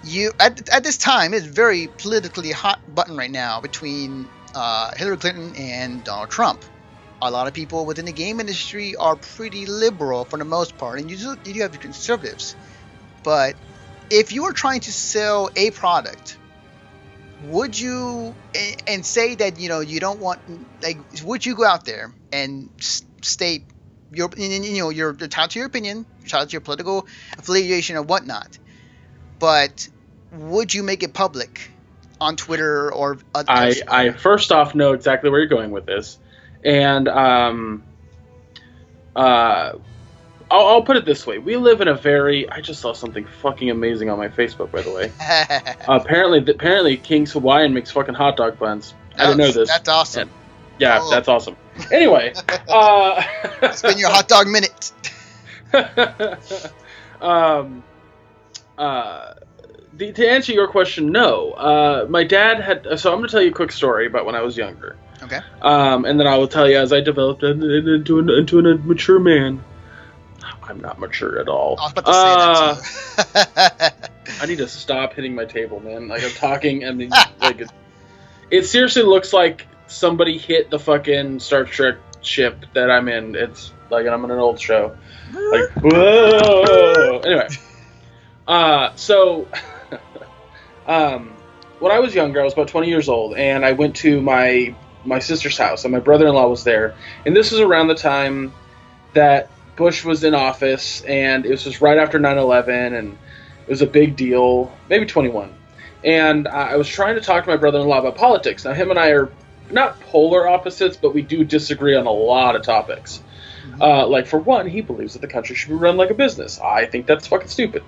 You at this time it's very politically hot button right now between Hillary Clinton and Donald Trump. A lot of people within the game industry are pretty liberal for the most part, and you do have your conservatives. But if you were trying to sell a product, would you and say that you don't want, like, would you go out there and state you're entitled to your opinion, you're entitled to your political affiliation or whatnot, but would you make it public on Twitter or? I first off know exactly where you're going with this. And I'll put it this way: we live in a very. I just saw something fucking amazing on my Facebook, by the way. Apparently, King's Hawaiian makes fucking hot dog buns. I didn't know this. That's awesome. Yeah, that's awesome. Anyway, spend your hot dog minute. To answer your question, no. My dad had. So I'm going to tell you a quick story about when I was younger. Okay. And then I will tell you as I developed into a mature man. I'm not mature at all. I was about to say that too. I need to stop hitting my table, man. Like, I'm talking, I mean, like, it seriously looks like somebody hit the fucking Star Trek ship that I'm in. It's like, I'm in an old show. Like, whoa! Anyway. So, when I was younger, I was about 20 years old, and I went to my sister's house, and my brother-in-law was there. And this was around the time that Bush was in office, and it was just right after 9/11, and it was a big deal, maybe 21. And I was trying to talk to my brother-in-law about politics. Now, him and I are not polar opposites, but we do disagree on a lot of topics. Mm-hmm. Like, for one, he believes that the country should be run like a business. I think that's fucking stupid.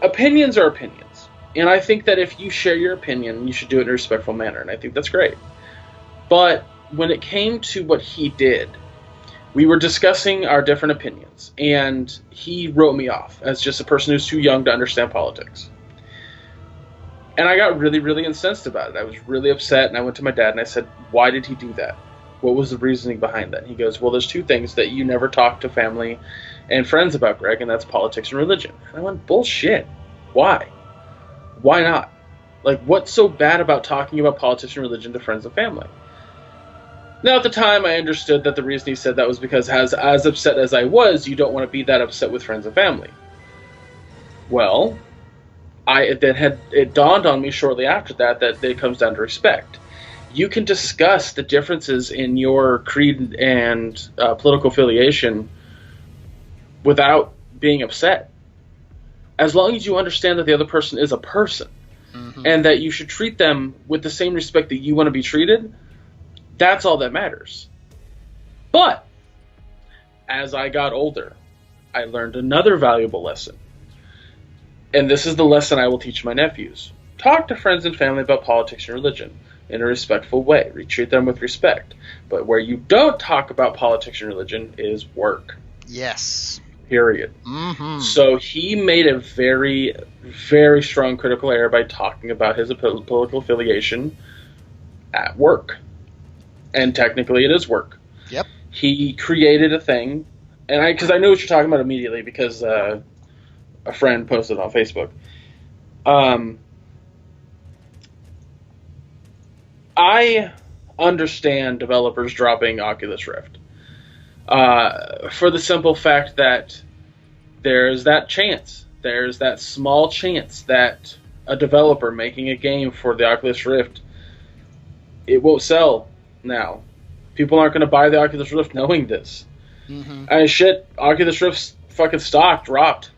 Opinions are opinions. And I think that if you share your opinion, you should do it in a respectful manner, and I think that's great. But when it came to what he did, we were discussing our different opinions, and he wrote me off as just a person who's too young to understand politics. And I got really, really incensed about it. I was really upset, and I went to my dad, and I said, why did he do that? What was the reasoning behind that? And he goes, well, there's two things that you never talk to family and friends about, Greg, and that's politics and religion. And I went, bullshit. Why? Why not? Like, what's so bad about talking about politics and religion to friends and family? Now, at the time, I understood that the reason he said that was because as upset as I was, you don't want to be that upset with friends and family. Well, it dawned on me shortly after that it comes down to respect. You can discuss the differences in your creed and political affiliation without being upset. As long as you understand that the other person is a person. Mm-hmm. and that you should treat them with the same respect that you want to be treated. That's all that matters. But as I got older, I learned another valuable lesson. And this is the lesson I will teach my nephews. Talk to friends and family about politics and religion in a respectful way. Treat them with respect. But where you don't talk about politics and religion is work. Yes. Period. Mm-hmm. So he made a very, very strong critical error by talking about his political affiliation at work. And technically it is work. Yep. He created a thing, and because I know what you're talking about immediately because a friend posted on Facebook. I understand developers dropping Oculus Rift for the simple fact that there's that small chance that a developer making a game for the Oculus Rift, it won't sell now. People aren't going to buy the Oculus Rift knowing this. Mm-hmm. I mean, shit, Oculus Rift's fucking stock dropped.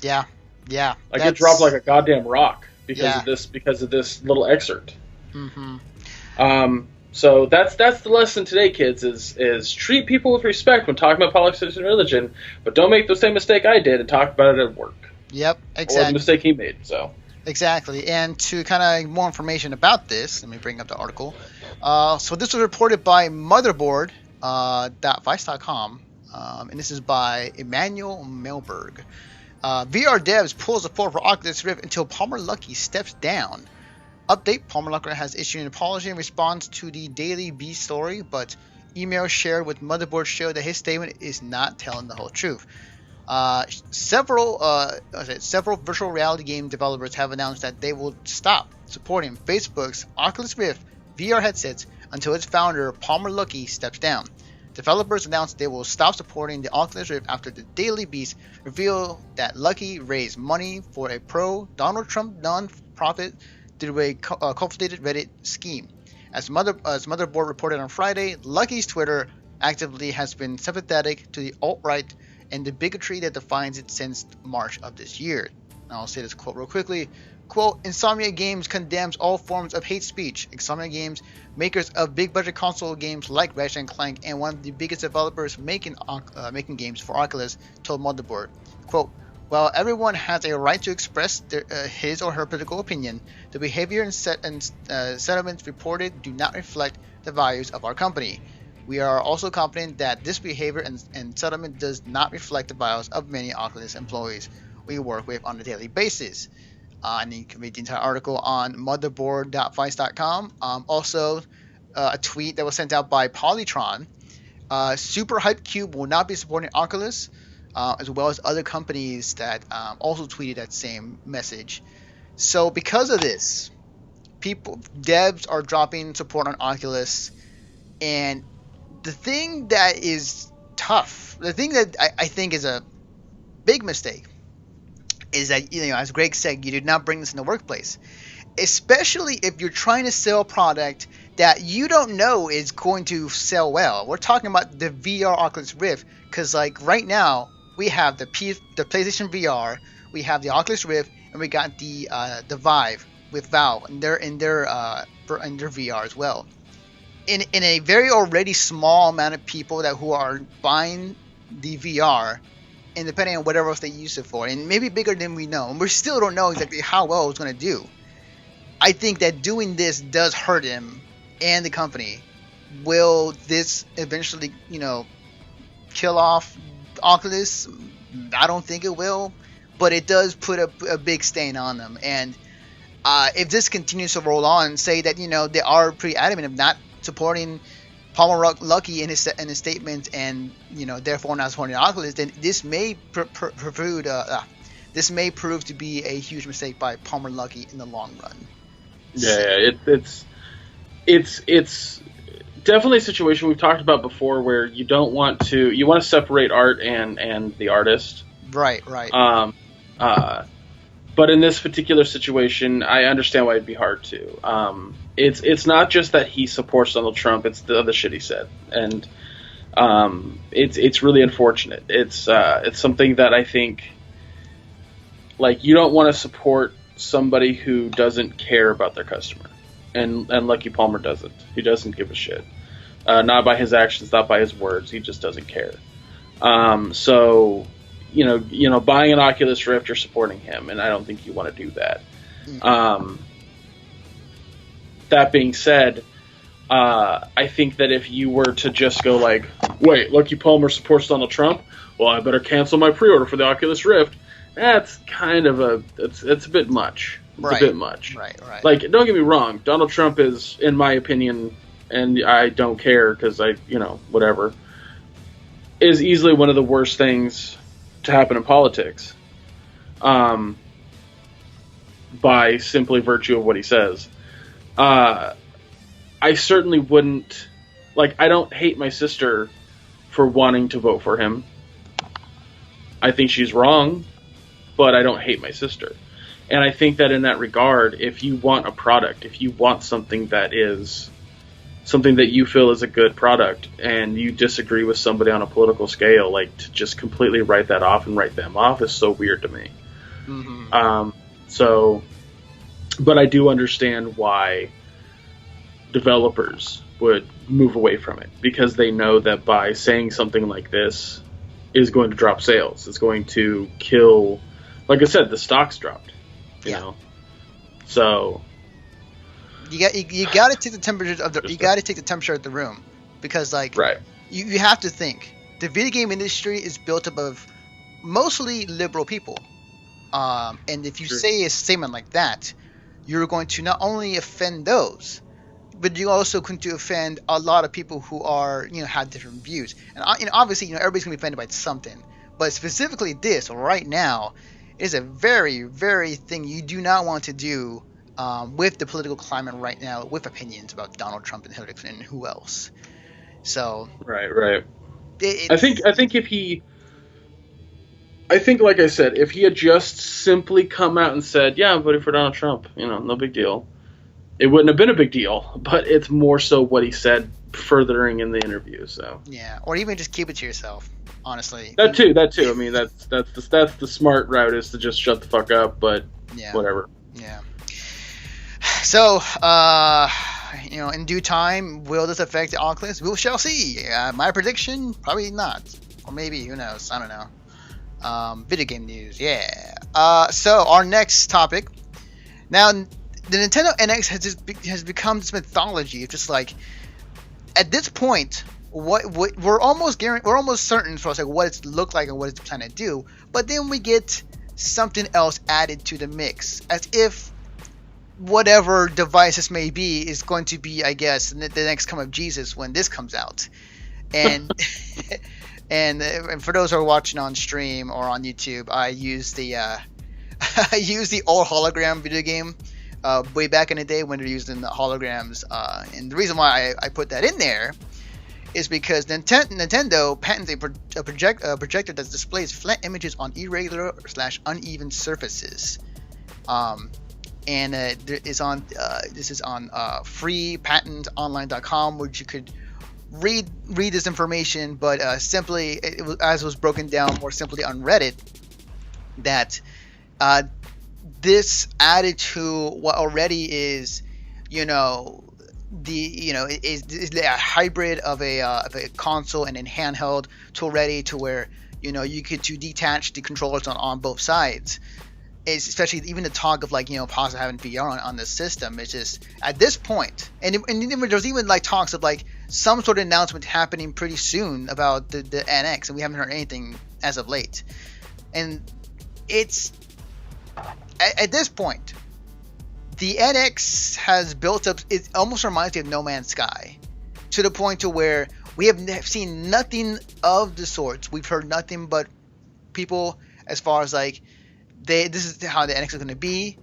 Yeah. Like it dropped like a goddamn rock because of this little excerpt. Mm-hmm. So that's the lesson today, kids, is treat people with respect when talking about politics and religion, but don't make the same mistake I did and talk about it at work. Yep, exactly. Or the mistake he made, so. Exactly, and to kind of more information about this, let me bring up the article. So this was reported by Motherboard.vice.com, and this is by Emmanuel Melberg. VR devs pull support for Oculus Rift until Palmer Luckey steps down. Update: Palmer Luckey has issued an apology in response to the Daily Beast story, but emails shared with Motherboard show that his statement is not telling the whole truth. Several virtual reality game developers have announced that they will stop supporting Facebook's Oculus Rift VR headsets until its founder, Palmer Luckey, steps down. Developers announced they will stop supporting the Oculus Rift after the Daily Beast revealed that Luckey raised money for a pro-Donald Trump non-profit through a confidential Reddit scheme. As Motherboard reported on Friday, Luckey's Twitter actively has been sympathetic to the alt-right and the bigotry that defines it since March of this year. Now I'll say this quote real quickly. Quote, Insomnia Games condemns all forms of hate speech. Insomnia Games, makers of big budget console games like Ratchet & Clank and one of the biggest developers making games for Oculus, told Motherboard. Quote, while everyone has a right to express his or her political opinion, the behavior and sentiments reported do not reflect the values of our company. We are also confident that this behavior and settlement does not reflect the values of many Oculus employees we work with on a daily basis. And you can read the entire article on motherboard.vice.com. Also, a tweet that was sent out by Polytron. Super Hype Cube will not be supporting Oculus, as well as other companies that also tweeted that same message. So because of this, devs are dropping support on Oculus, and the thing that is tough, the thing that I think is a big mistake, is that, as Greg said, you did not bring this in the workplace, especially if you're trying to sell a product that you don't know is going to sell well. We're talking about the VR Oculus Rift, because like right now we have the PlayStation VR, we have the Oculus Rift, and we got the Vive with Valve, and they're in their VR as well. In a very already small amount of people who are buying the VR, and depending on whatever else they use it for, and maybe bigger than we know, and we still don't know exactly how well it's going to do. I think that doing this does hurt him and the company. Will this eventually, kill off Oculus? I don't think it will, but it does put a big stain on them. And if this continues to roll on, say that they are pretty adamant of not supporting Palmer Luckey in his statement, and therefore not supporting Oculus, then this may prove to be a huge mistake by Palmer Luckey in the long run. Yeah, it's definitely a situation we've talked about before where you want to separate art and the artist. Right. But in this particular situation, I understand why it'd be hard to. It's not just that he supports Donald Trump; it's the other shit he said, and it's really unfortunate. It's something that I think, like, you don't want to support somebody who doesn't care about their customer, and Lucky Palmer doesn't. He doesn't give a shit. Not by his actions, not by his words. He just doesn't care. So, buying an Oculus Rift, you're supporting him, and I don't think you want to do that. That being said, I think that if you were to just go like, wait, Lucky Palmer supports Donald Trump? Well, I better cancel my pre-order for the Oculus Rift. That's kind of it's a bit much. It's a bit much. Right. Like, don't get me wrong. Donald Trump is, in my opinion, and I don't care because whatever, is easily one of the worst things to happen in politics. By simply virtue of what he says. I certainly wouldn't, I don't hate my sister for wanting to vote for him. I think she's wrong, but I don't hate my sister. And I think that in that regard, if you want a product, if you want something that is something that you feel is a good product, and you disagree with somebody on a political scale, to just completely write that off and write them off is so weird to me. Mm-hmm. But I do understand why developers would move away from it, because they know that by saying something like this is going to drop sales. It's going to kill, like I said, the stocks dropped. You know, so you got to take the temperature of the room, because you have to think the video game industry is built up of mostly liberal people, and if you say a statement like that, you're going to not only offend those, but you're also going to offend a lot of people who are, have different views. And obviously, everybody's going to be offended by something. But specifically this, right now, is a very, very thing you do not want to do with the political climate right now, with opinions about Donald Trump and Hillary Clinton and who else. So right. I think like I said, if he had just simply come out and said, "Yeah, I'm voting for Donald Trump," no big deal, it wouldn't have been a big deal. But it's more so what he said furthering in the interview. So yeah, or even just keep it to yourself. Honestly, that too. I mean, that's the smart route, is to just shut the fuck up. But whatever. Yeah. So, in due time, will this affect the Oculus? We shall see. My prediction, probably not, or maybe, who knows? I don't know. Video game news, so our next topic. Now, the Nintendo NX has become this mythology. It's just at this point, what we're almost certain for us what it's looked like and what it's trying to do. But then we get something else added to the mix, as if whatever device this may be is going to be, I guess, the next come of Jesus when this comes out, and. And for those who are watching on stream or on YouTube, I use the old hologram video game way back in the day when they're using the holograms. And the reason why I put that in there is because Nintendo patents a projector that displays flat images on irregular/uneven surfaces. And this is on freepatentonline.com, which you could read this information, but simply, as was broken down more simply on Reddit, that this added to what already is, is a hybrid of a console and a handheld tool ready, to where you could detach the controllers on both sides. It's especially even the talk of possibly having VR on this system. It's just at this point, and there's even talks of some sort of announcement happening pretty soon about the NX, and we haven't heard anything as of late. And it's at this point, the NX has built up. It almost reminds me of No Man's Sky, to the point to where we have seen nothing of the sorts. We've heard nothing but people as far as this is how the NX is going to be.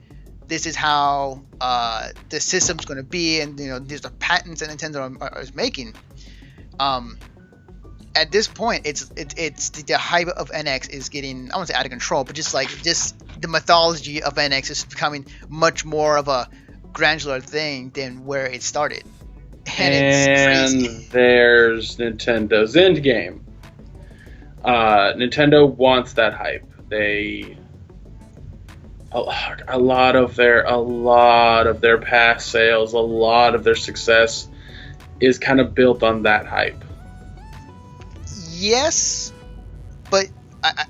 This is how the system's going to be, and these are patents that Nintendo is making. At this point, it's the hype of NX is getting, I won't say out of control, but just the mythology of NX is becoming much more of a granular thing than where it started. And it's crazy. There's Nintendo's endgame. Nintendo wants that hype. They a lot of their past sales, a lot of their success is kind of built on that hype. Yes, but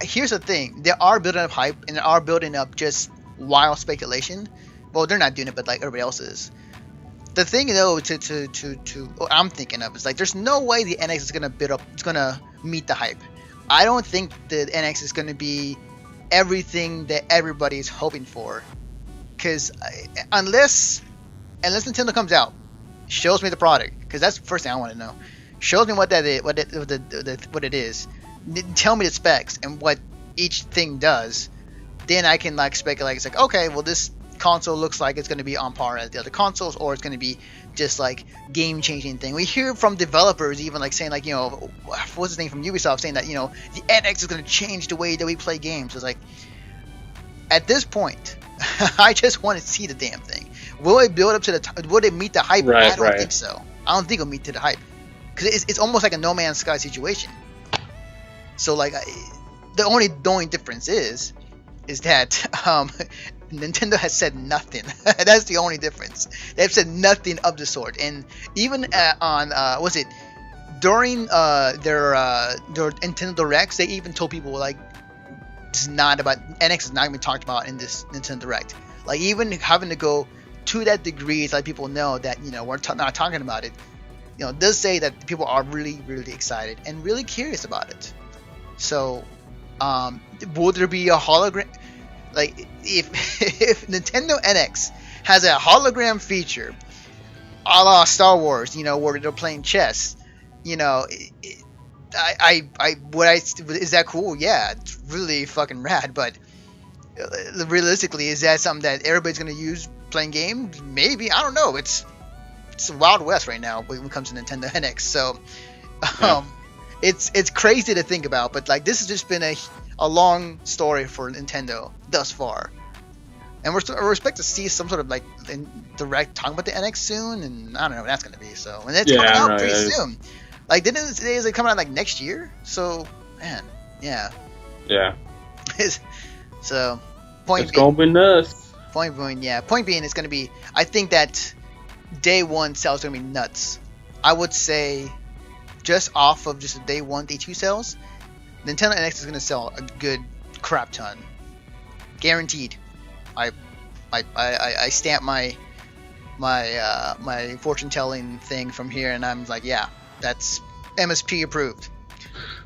here's the thing: they are building up hype and they are building up just wild speculation. Well, they're not doing it, but like everybody else is. The thing though, what I'm thinking of is like, there's no way the NX is gonna build up. It's gonna meet the hype. I don't think the NX is gonna be everything that everybody is hoping for, because unless Nintendo comes out, shows me the product, because that's the first thing I want to know. Shows me what that is, what it is. Tell me the specs and what each thing does. Then I can like speculate. It's like, okay, well, this console looks like it's going to be on par as the other consoles, or it's going to be just like game-changing thing. We hear from developers even like saying like, what's his name from Ubisoft saying that, the NX is going to change the way that we play games. It's like, at this point, I just want to see the damn thing. Will it build up to will it meet the hype? Right, I don't think so. I don't think it'll meet to the hype, because it's almost like a No Man's Sky situation. So like, the only difference is that Nintendo has said nothing. That's the only difference. They've said nothing of the sort. And even on during their Nintendo Directs, they even told people like, it's not about NX is not going to be talked about in this Nintendo Direct. Like, even having to go to that degree to let people know that we're not talking about it. Does say that people are really, really excited and really curious about it. So, will there be a hologram? Like, if Nintendo NX has a hologram feature, a la Star Wars, where they're playing chess, is that cool? Yeah, it's really fucking rad. But realistically, is that something that everybody's gonna use playing games? Maybe, I don't know. It's the Wild West right now when it comes to Nintendo NX. So, it's crazy to think about. But like, this has just been a long story for Nintendo thus far, and we're expect to see some sort of like direct talking about the NX soon, and I don't know what that's gonna be. So, and it's coming out pretty soon. Like, didn't it say is it coming out like next year? So, man, yeah. So, it's gonna be nuts. Point being, it's gonna be. I think that day one sales are gonna be nuts. I would say, just off of just the day one, day two sales, Nintendo NX is gonna sell a good crap ton, guaranteed. I stamp my fortune telling thing from here, and I'm like, yeah, that's MSP approved.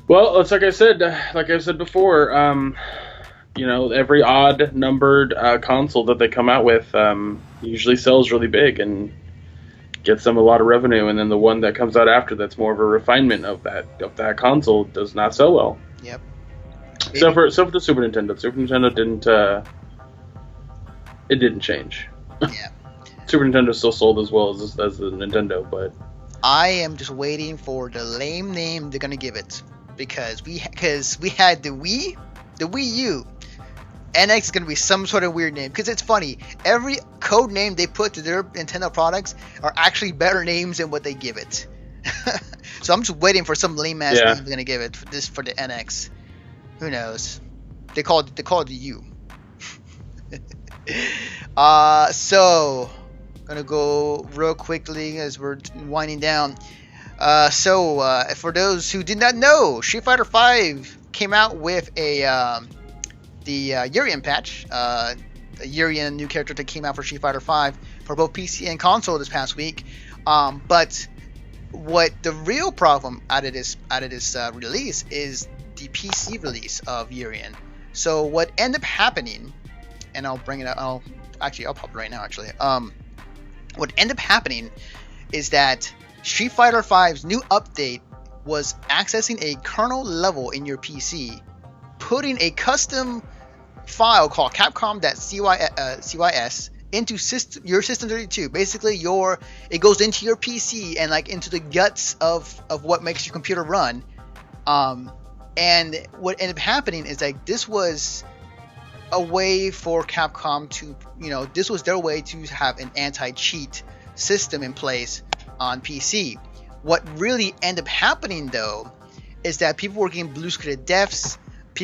Well, it's like I said before. Every odd numbered console that they come out with usually sells really big and gets them a lot of revenue, and then the one that comes out after that's more of a refinement of that console does not sell well. Yep. Except for the Super Nintendo. Super Nintendo didn't change. Yeah. Super Nintendo still sold as well as the Nintendo, but I am just waiting for the lame name they're gonna give it, because we had the Wii U. NX is gonna be some sort of weird name, because it's funny. Every code name they put to their Nintendo products are actually better names than what they give it. So I'm just waiting for some lame ass name they're gonna give it for the NX. Who knows? They call it the U. So gonna go real quickly as we're winding down. For those who did not know, Street Fighter V came out with the Urien patch. A Urien new character that came out for Street Fighter V for both PC and console this past week. But what the real problem out of this release is the PC release of Urien. So what ended up happening, and I'll bring it up. I'll pop it right now. Actually, what ended up happening is that Street Fighter V's new update was accessing a kernel level in your PC, putting a custom file called Capcom.cys into your System32. Basically, it goes into your PC and like into the guts of what makes your computer run. And what ended up happening is like, this was a way for Capcom to, this was their way to have an anti-cheat system in place on PC. What really ended up happening though is that people were getting blue screen of deaths.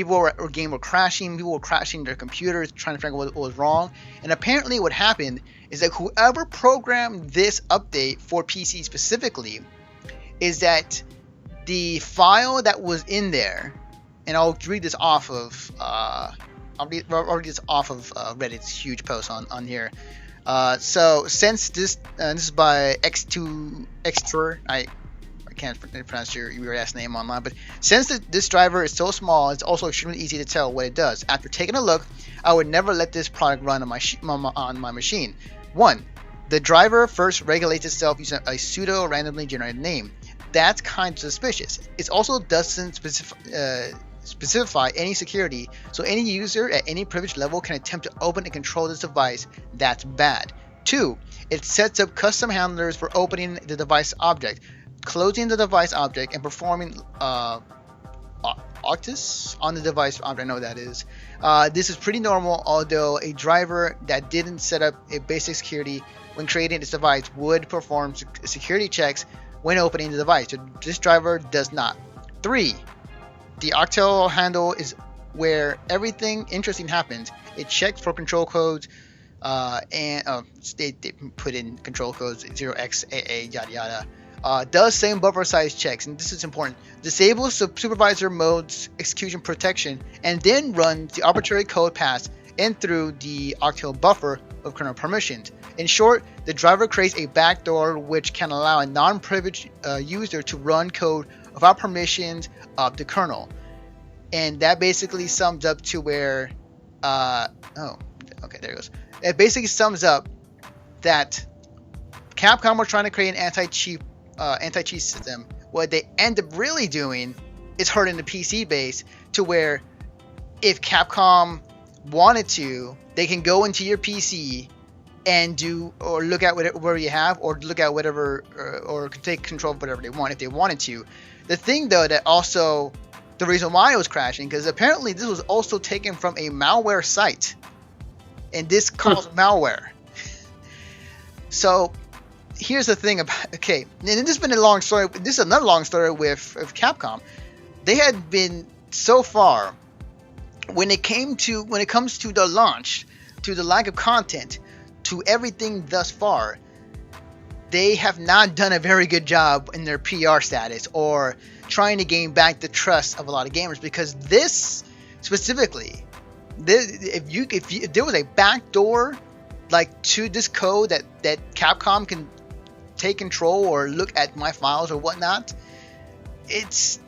game were crashing. People were crashing their computers, trying to figure out what was wrong. And apparently, what happened is that whoever programmed this update for PC specifically, is that the file that was in there, and I'll read this off of Reddit's huge post on here. So since this is by X2 I can't pronounce your last name online, but since this driver is so small, it's also extremely easy to tell what it does. After taking a look, I would never let this product run on my machine. 1. The driver first regulates itself using a pseudo randomly generated name. That's kind of suspicious. It also doesn't specify any security, so any user at any privilege level can attempt to open and control this device. That's bad. 2. It sets up custom handlers for opening the device object, closing the device object, and performing octus on the device object. I know what that is. This is pretty normal, although a driver that didn't set up a basic security when creating this device would perform security checks when opening the device. So this driver does not. 3. The octal handle is where everything interesting happens. It checks for control codes, and they put in control codes 0xAA yada yada. Does same buffer size checks, and this is important. Disables supervisor mode's execution protection, and then runs the arbitrary code path in through the octal buffer of kernel permissions. In short, the driver creates a backdoor which can allow a non-privileged user to run code without permissions of the kernel. And that basically sums up to where there it goes. It basically sums up that Capcom was trying to create an anti-cheat system. What they end up really doing is hurting the PC base, to where if Capcom wanted to, they can go into your PC and do, or look at whatever you have, or look at whatever, or take control of whatever they want if they wanted to. The thing though, that also the reason why it was crashing, because apparently this was also taken from a malware site, and this caused malware. So here's the thing about, okay, and this has been a long story. This is another long story with Capcom. They had been so far, when it comes to the launch, to the lack of content, to everything thus far, they have not done a very good job in their PR status or trying to gain back the trust of a lot of gamers. Because this specifically, if there was a backdoor like to this code that Capcom can take control or look at my files or whatnot, it's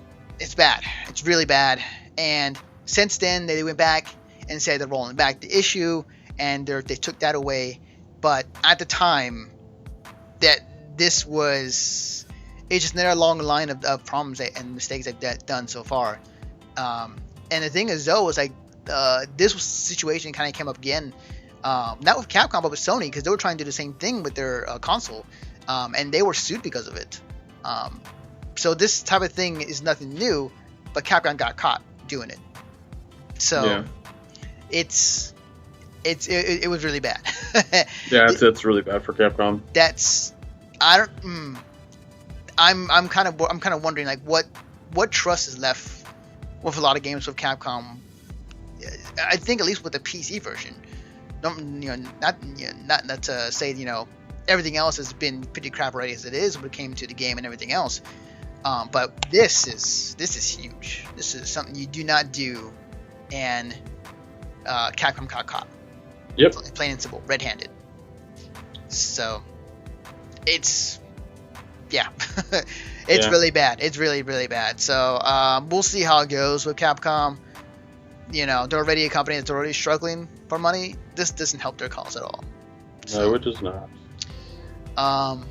bad. It's really bad. And since then, they went back and said they're rolling back the issue, and they took that away. But at the time, that this was, it's just another long line of problems and mistakes they've done so far. And the thing is, though, was like this situation kind of came up again, not with Capcom but with Sony, because they were trying to do the same thing with their console, and they were sued because of it. So this type of thing is nothing new, but Capcom got caught doing it. So yeah. It was really bad. Yeah, it's really bad for Capcom. I'm kind of wondering, like, what trust is left with a lot of games with Capcom. I think at least with the PC version. Not to say everything else has been pretty crap already as it is when it came to the game and everything else. But this is huge. This is something you do not do, and Capcom got caught. Yep. Plain and simple, red-handed. So it's really bad. It's really, really bad. So we'll see how it goes with Capcom. They're already a company that's already struggling for money. This doesn't help their cause at all. So, no, it does not. On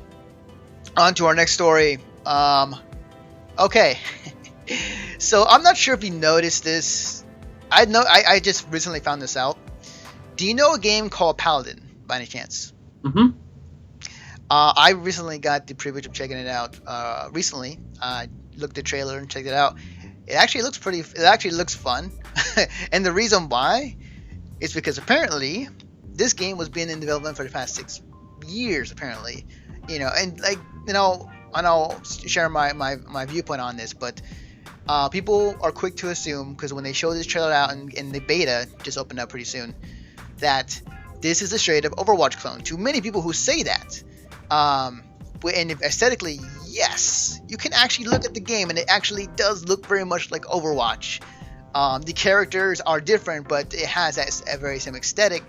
to our next story. Okay. So I'm not sure if you noticed this. I just recently found this out. Do you know a game called Paladin, by any chance? Mm-hmm. I recently got the privilege of checking it out. Recently, I looked at the trailer and checked it out. It actually looks fun. And the reason why is because apparently this game was being in development for the past 6 years, apparently. And I'll share my viewpoint on this, but People are quick to assume, because when they show this trailer out and the beta just opened up pretty soon, that this is a straight up Overwatch clone. To many people who say that, and aesthetically, yes, you can actually look at the game and it actually does look very much like Overwatch. The characters are different, but it has a very same aesthetic,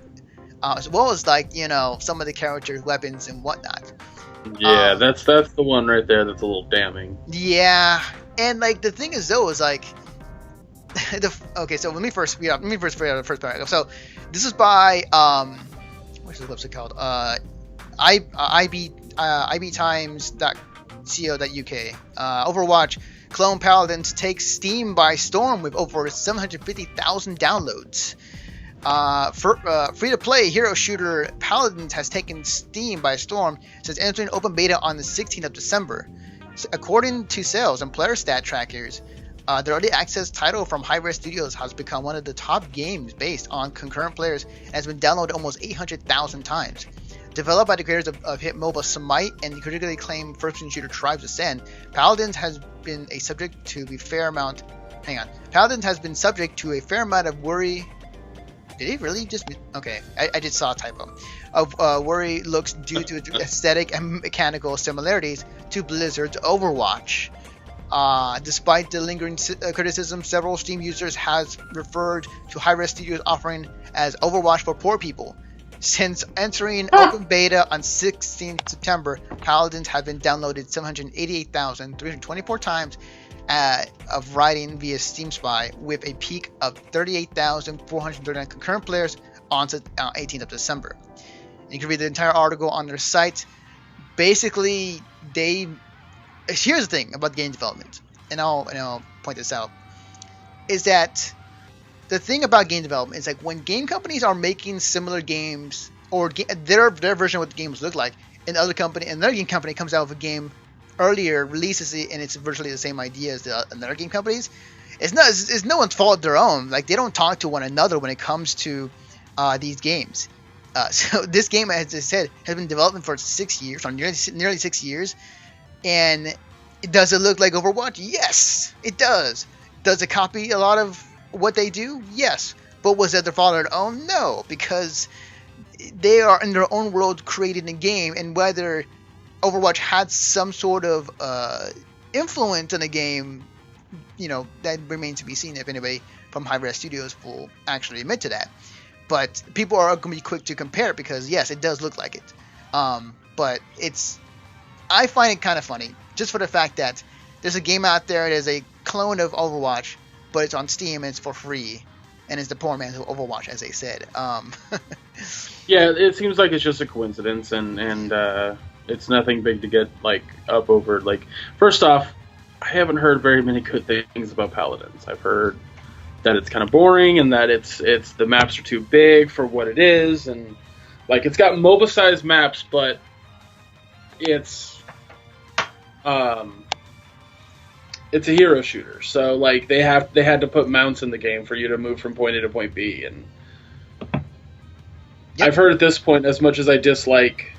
as well as some of the characters' weapons and whatnot. Yeah, that's the one right there that's a little damning. Yeah, and the thing is though is okay. So let me first figure out the first paragraph. So this is by what's this website called? ibtimes.co.uk. Overwatch Clone Paladins takes Steam by storm with over 750,000 downloads. Free-to-play hero shooter Paladins has taken Steam by storm since entering open beta on the 16th of December. According to sales and player stat trackers, the early access title from Hi-Res Studios has become one of the top games based on concurrent players and has been downloaded almost 800,000 times. Developed by the creators of hit MOBA Smite and the critically acclaimed first-person shooter Tribes Ascend, Paladins has been subject to a fair amount of worry. Did it really just? Okay, I just saw a typo. Of worry looks due to its aesthetic and mechanical similarities to Blizzard's Overwatch. Despite the lingering criticism, several Steam users has referred to Hi-Res Studios' offering as Overwatch for poor people. Since entering open beta on 16th September, Paladins have been downloaded 788,324 times of writing via Steam Spy, with a peak of 38,439 concurrent players on 18th of December. And you can read the entire article on their site. Basically, here's the thing about game development, and I'll point this out, is that the thing about game development is when game companies are making similar games, or their version of what the games look like, and another game company comes out with a game earlier, releases it, and it's virtually the same idea as the another game companies. It's no one's fault their own. They don't talk to one another when it comes to these games. So this game, as I said, has been developing for 6 years, or nearly 6 years, and does it look like Overwatch? Yes, it does. Does it copy a lot of what they do? Yes. But was that their fault or their own? No, because they are in their own world creating a game, and whether Overwatch had some sort of influence in the game, that remains to be seen if anybody from Hi-Res Studios will actually admit to that. But people are going to be quick to compare it because, yes, it does look like it. But I find it kind of funny, just for the fact that there's a game out there that is a clone of Overwatch, but it's on Steam and it's for free, and it's the poor man's Overwatch, as they said. Yeah, it seems like it's just a coincidence, and it's nothing big to get up over. First off, I haven't heard very many good things about Paladins. I've heard that it's kind of boring, and that it's the maps are too big for what it is, and it's got MOBA-sized maps, but it's a hero shooter, so they had to put mounts in the game for you to move from point A to point B, and yep. I've heard at this point, as much as I dislike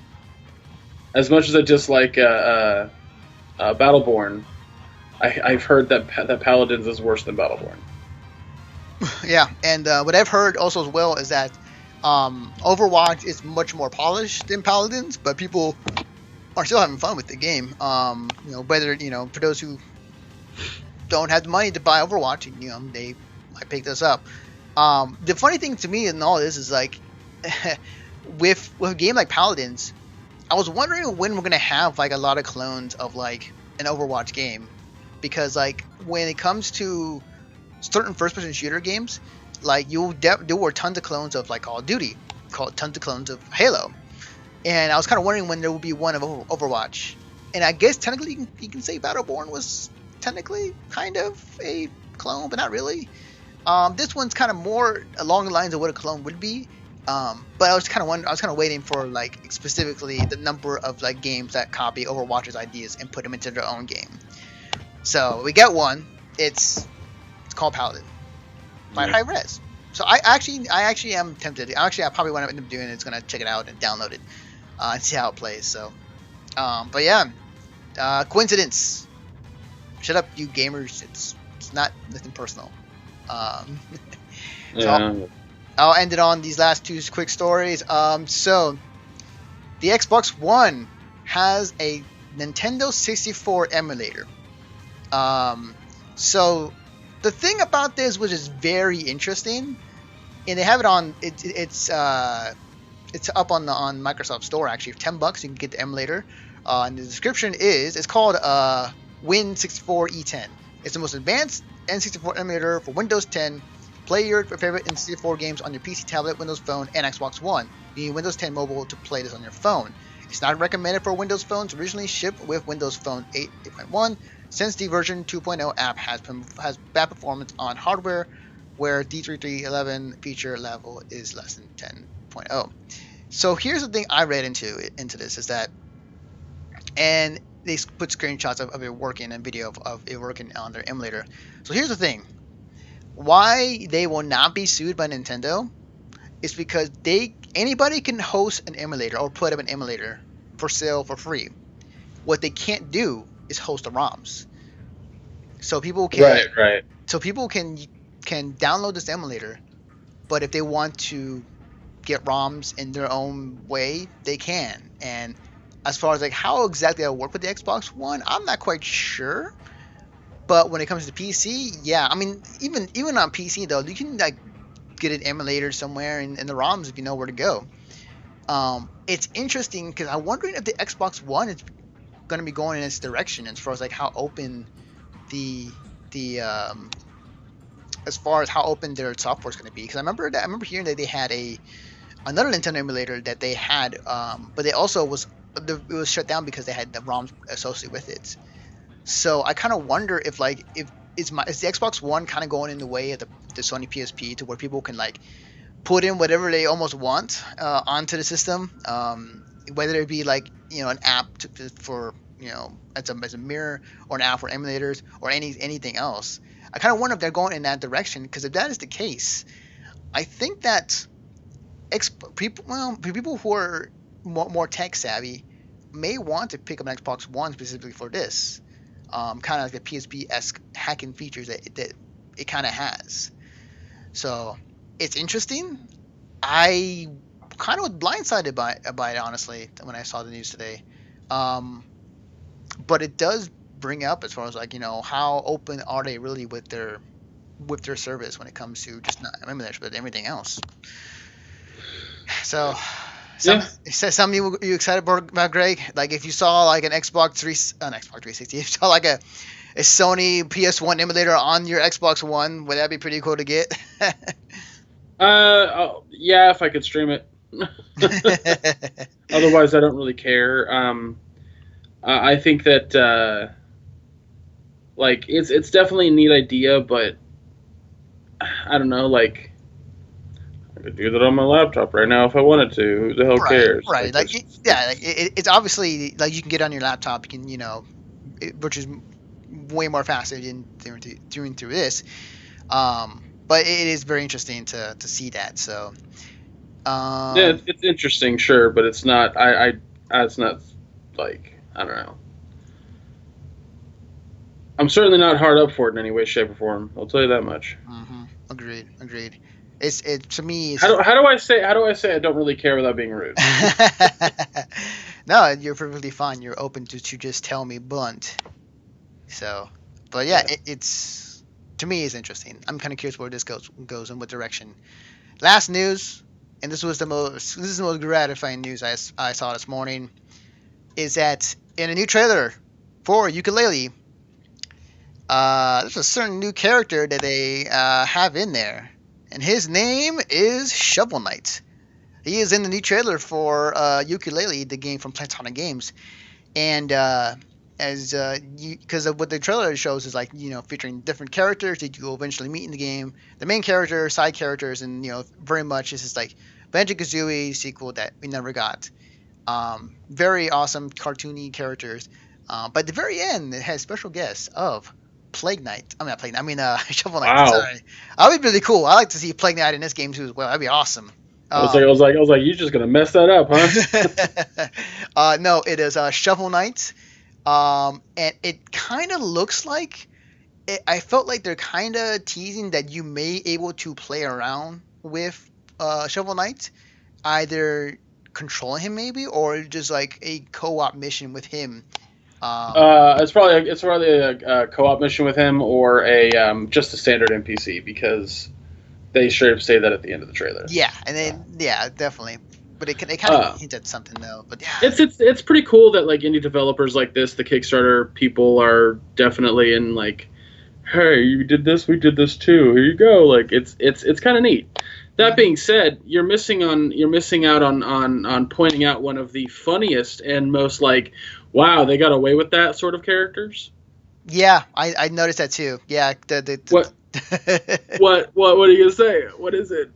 Battleborn, I've heard that Paladins is worse than Battleborn. Yeah, and what I've heard also as well is that Overwatch is much more polished than Paladins, but people are still having fun with the game. Whether for those who don't have the money to buy Overwatch, they might pick this up. The funny thing to me in all this is with a game like Paladins, I was wondering when we're gonna have a lot of clones of an Overwatch game, because when it comes to certain first-person shooter games, there were tons of clones of Call of Duty, tons of clones of Halo, and I was kind of wondering when there would be one of Overwatch. And I guess technically you can say Battleborn was technically kind of a clone, but not really. This one's kind of more along the lines of what a clone would be. But I was kind of waiting for specifically the number of games that copy Overwatch's ideas and put them into their own game. So we got one. It's called Paladin by Hi-Res. So I actually am tempted. I probably what I end up doing is gonna check it out and download it and see how it plays. So, but yeah, coincidence. Shut up, you gamers. It's games, not nothing personal. Um, so Yeah. I'll end it on these last two quick stories. So the Xbox One has a Nintendo 64 emulator. So the thing about this, which is very interesting, and they have it on it's up on Microsoft Store actually. For $10 you can get the emulator. And the description is it's called Win64E10. It's the most advanced N64 emulator for Windows 10. Play your favorite N64 games on your PC, tablet, Windows Phone, and Xbox One. You need Windows 10 Mobile to play this on your phone. It's not recommended for Windows phones originally shipped with Windows Phone 8.1, since the version 2.0 app has bad performance on hardware where D3311 feature level is less than 10.0. So here's the thing I read into this is that, and they put screenshots of it working and video of it working on their emulator. So here's the thing. Why they will not be sued by Nintendo is because anybody can host an emulator or put up an emulator for sale for free. What they can't do is host the ROMs. So people can can download this emulator, but if they want to get ROMs in their own way, they can. And as far as like how exactly it'll work with the Xbox One, I'm not quite sure. But when it comes to PC, yeah, I mean, even on PC though, you can like get an emulator somewhere in the ROMs if you know where to go. It's interesting because I'm wondering if the Xbox One is going to be going in its direction as far as like how open the as far as how open their software is going to be. Because I remember hearing that they had another Nintendo emulator that they had, but it was shut down because they had the ROMs associated with it. So I kind of wonder if is the Xbox One kind of going in the way of the Sony PSP to where people can like put in whatever they almost want onto the system, whether it be like an app for as a mirror or an app for emulators or anything else. I kind of wonder if they're going in that direction, because if that is the case, I think that people who are more tech savvy may want to pick up an Xbox One specifically for this. Kind of like the PSP-esque hacking features that it kind of has. So it's interesting. I kind of was blindsided by it, honestly, when I saw the news today. But it does bring up as far as like how open are they really with their service when it comes to just not emulators but everything else. So. Something you excited about, Greg? Like if you saw like an Xbox 360, if you saw like a Sony PS1 emulator on your Xbox One, would that be pretty cool to get? Yeah, if I could stream it. Otherwise, I don't really care. I think that like it's definitely a neat idea, but I don't know, like. I could do that on my laptop right now if I wanted to. Who the hell cares? Right. It's obviously like you can get on your laptop. You can, which is way more faster than doing through this. But it is very interesting to see that. So. Yeah, it's interesting, sure, but it's not. It's not like I don't know. I'm certainly not hard up for it in any way, shape, or form. I'll tell you that much. Mm-hmm. Agreed. It to me. How do I say I don't really care without being rude? No, you're perfectly fine. You're open to just tell me blunt. So, but yeah, it's to me it's interesting. I'm kind of curious where this goes in what direction. Last news, and this is the most gratifying news I saw this morning, is that in a new trailer for Yooka-Laylee, there's a certain new character that they have in there. And his name is Shovel Knight. He is in the new trailer for Yooka-Laylee, the game from Platonic Games. And because of what the trailer shows is like, featuring different characters that you will eventually meet in the game. The main character, side characters, and, very much this is like Banjo-Kazooie sequel that we never got. Very awesome cartoony characters. But at the very end, it has special guests of Plague Knight. I mean, not Plague Knight. I mean, Shovel Knight. Wow. Sorry. That would be really cool. I like to see Plague Knight in this game too as well. That'd be awesome. I was like, you're just gonna mess that up, huh? No, it is Shovel Knight. And it kind of looks like I felt like they're kind of teasing that you may able to play around with Shovel Knight, either controlling him maybe, or just like a co-op mission with him. It's probably a co-op mission with him or a just a standard NPC because they straight up say that at the end of the trailer. Yeah, and then definitely. But it kind of hints at something though. But yeah, it's pretty cool that like indie developers like this, the Kickstarter people are definitely in like, hey, you did this, we did this too. Here you go. Like it's kind of neat. That being said, you're missing out on pointing out one of the funniest and most like, wow, they got away with that sort of characters. Yeah, I noticed that too. Yeah, What? What are you gonna say? What is it?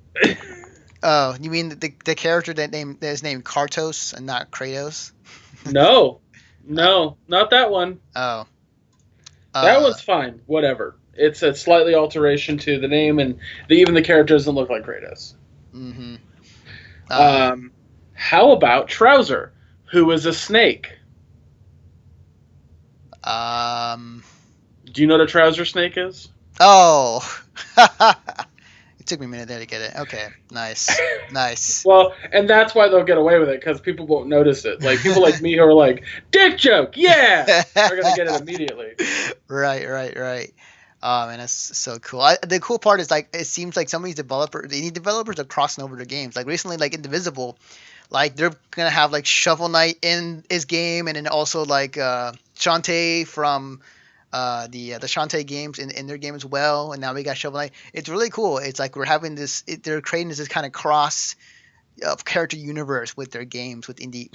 Oh, you mean the character that is named Kartos and not Kratos? No, not that one. Oh, That one's fine. Whatever. It's a slightly alteration to the name, and even the character doesn't look like Kratos. Mm-hmm. How about Trouser, who is a snake? Do you know what a trouser snake is? Oh. It took me a minute there to get it. Okay, nice. Well, and that's why they'll get away with it, because people won't notice it. Like people like me who are like, dick joke, yeah, they're gonna get it immediately. Right. Man, that's so cool. The cool part is like it seems like some of these indie developers are crossing over their games. Like recently, like Indivisible, like they're gonna have like Shovel Knight in his game, and then also like Shantae from the Shantae games in their game as well. And now we got Shovel Knight. It's really cool. It's like we're having they're creating this kind of cross character universe with their games with indies,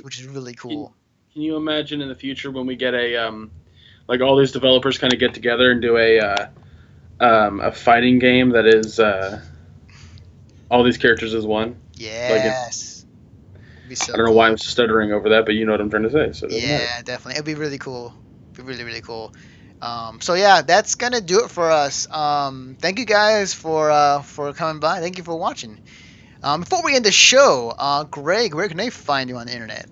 which is really cool. Can you imagine in the future when we get a like all these developers kind of get together and do a fighting game that is all these characters as one? Yes. I don't know why I'm stuttering over that, but you know what I'm trying to say. So yeah, definitely. It'd be really cool. It'd be really cool. So yeah, that's gonna do it for us. Thank you guys for coming by. Thank you for watching. Before we end the show, Greg, where can they find you on the internet?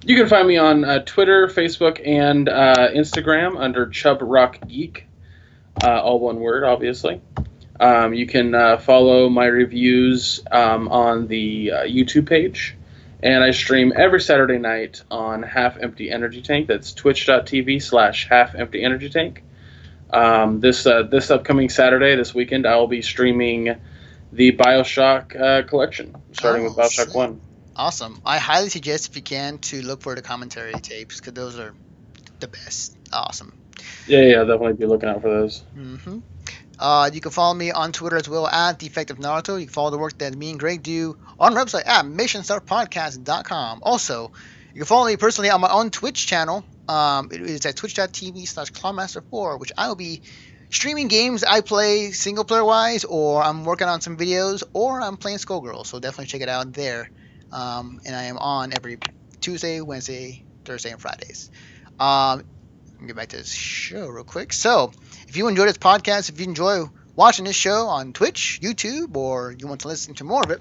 You can find me on Twitter, Facebook, and Instagram under Chub Rock Geek, all one word, obviously. You can follow my reviews on the YouTube page, and I stream every Saturday night on Half Empty Energy Tank. That's twitch.tv/Half Empty Energy Tank. This upcoming Saturday, this weekend, I will be streaming the BioShock collection, starting with BioShock 1. Awesome. I highly suggest, if you can, to look for the commentary tapes, because those are the best. Awesome. Yeah, definitely be looking out for those. Mm-hmm. You can follow me on Twitter as well at Defective Naruto. You can follow the work that me and Greg do on our website at missionstarpodcast.com. Also, you can follow me personally on my own Twitch channel. It is at twitch.tv/clawmaster4, which I will be streaming games I play single player wise, or I'm working on some videos, or I'm playing Skullgirls. So definitely check it out there. And I am on every Tuesday, Wednesday, Thursday, and Fridays. Let me get back to this show real quick. So, if you enjoy this podcast, if you enjoy watching this show on Twitch, YouTube, or you want to listen to more of it,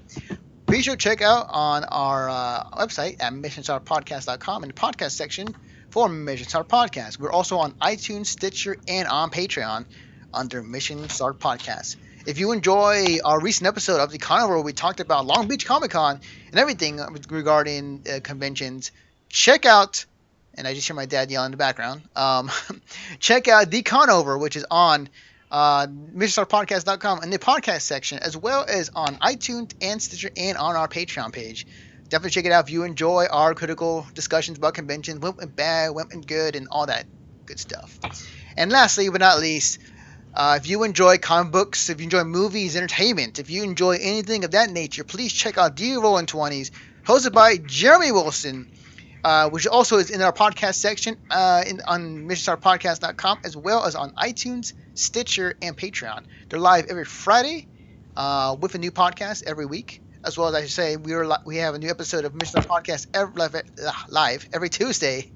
be sure to check out on our website at missionstarpodcast.com in the podcast section for Mission Start Podcast. We're also on iTunes, Stitcher, and on Patreon under Mission Start Podcast. If you enjoy our recent episode of the Carnival where we talked about Long Beach Comic Con and everything regarding conventions, check out, and I just hear my dad yelling in the background, check out The Conover, which is on MissionStarPodcast.com in the podcast section, as well as on iTunes and Stitcher and on our Patreon page. Definitely check it out if you enjoy our critical discussions about conventions, what went bad, what went good, and all that good stuff. And lastly, but not least, if you enjoy comic books, if you enjoy movies, entertainment, if you enjoy anything of that nature, please check out D Rolling 20s, hosted by Jeremy Wilson, which also is in our podcast section on MissionStarPodcast.com, as well as on iTunes, Stitcher, and Patreon. They're live every Friday with a new podcast every week, as well as I should say we have a new episode of Mission Star Podcast live every Tuesday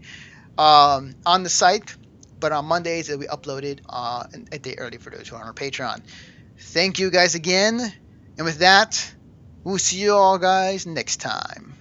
on the site. But on Mondays, it'll be uploaded a day early for those who are on our Patreon. Thank you guys again. And with that, we'll see you all guys next time.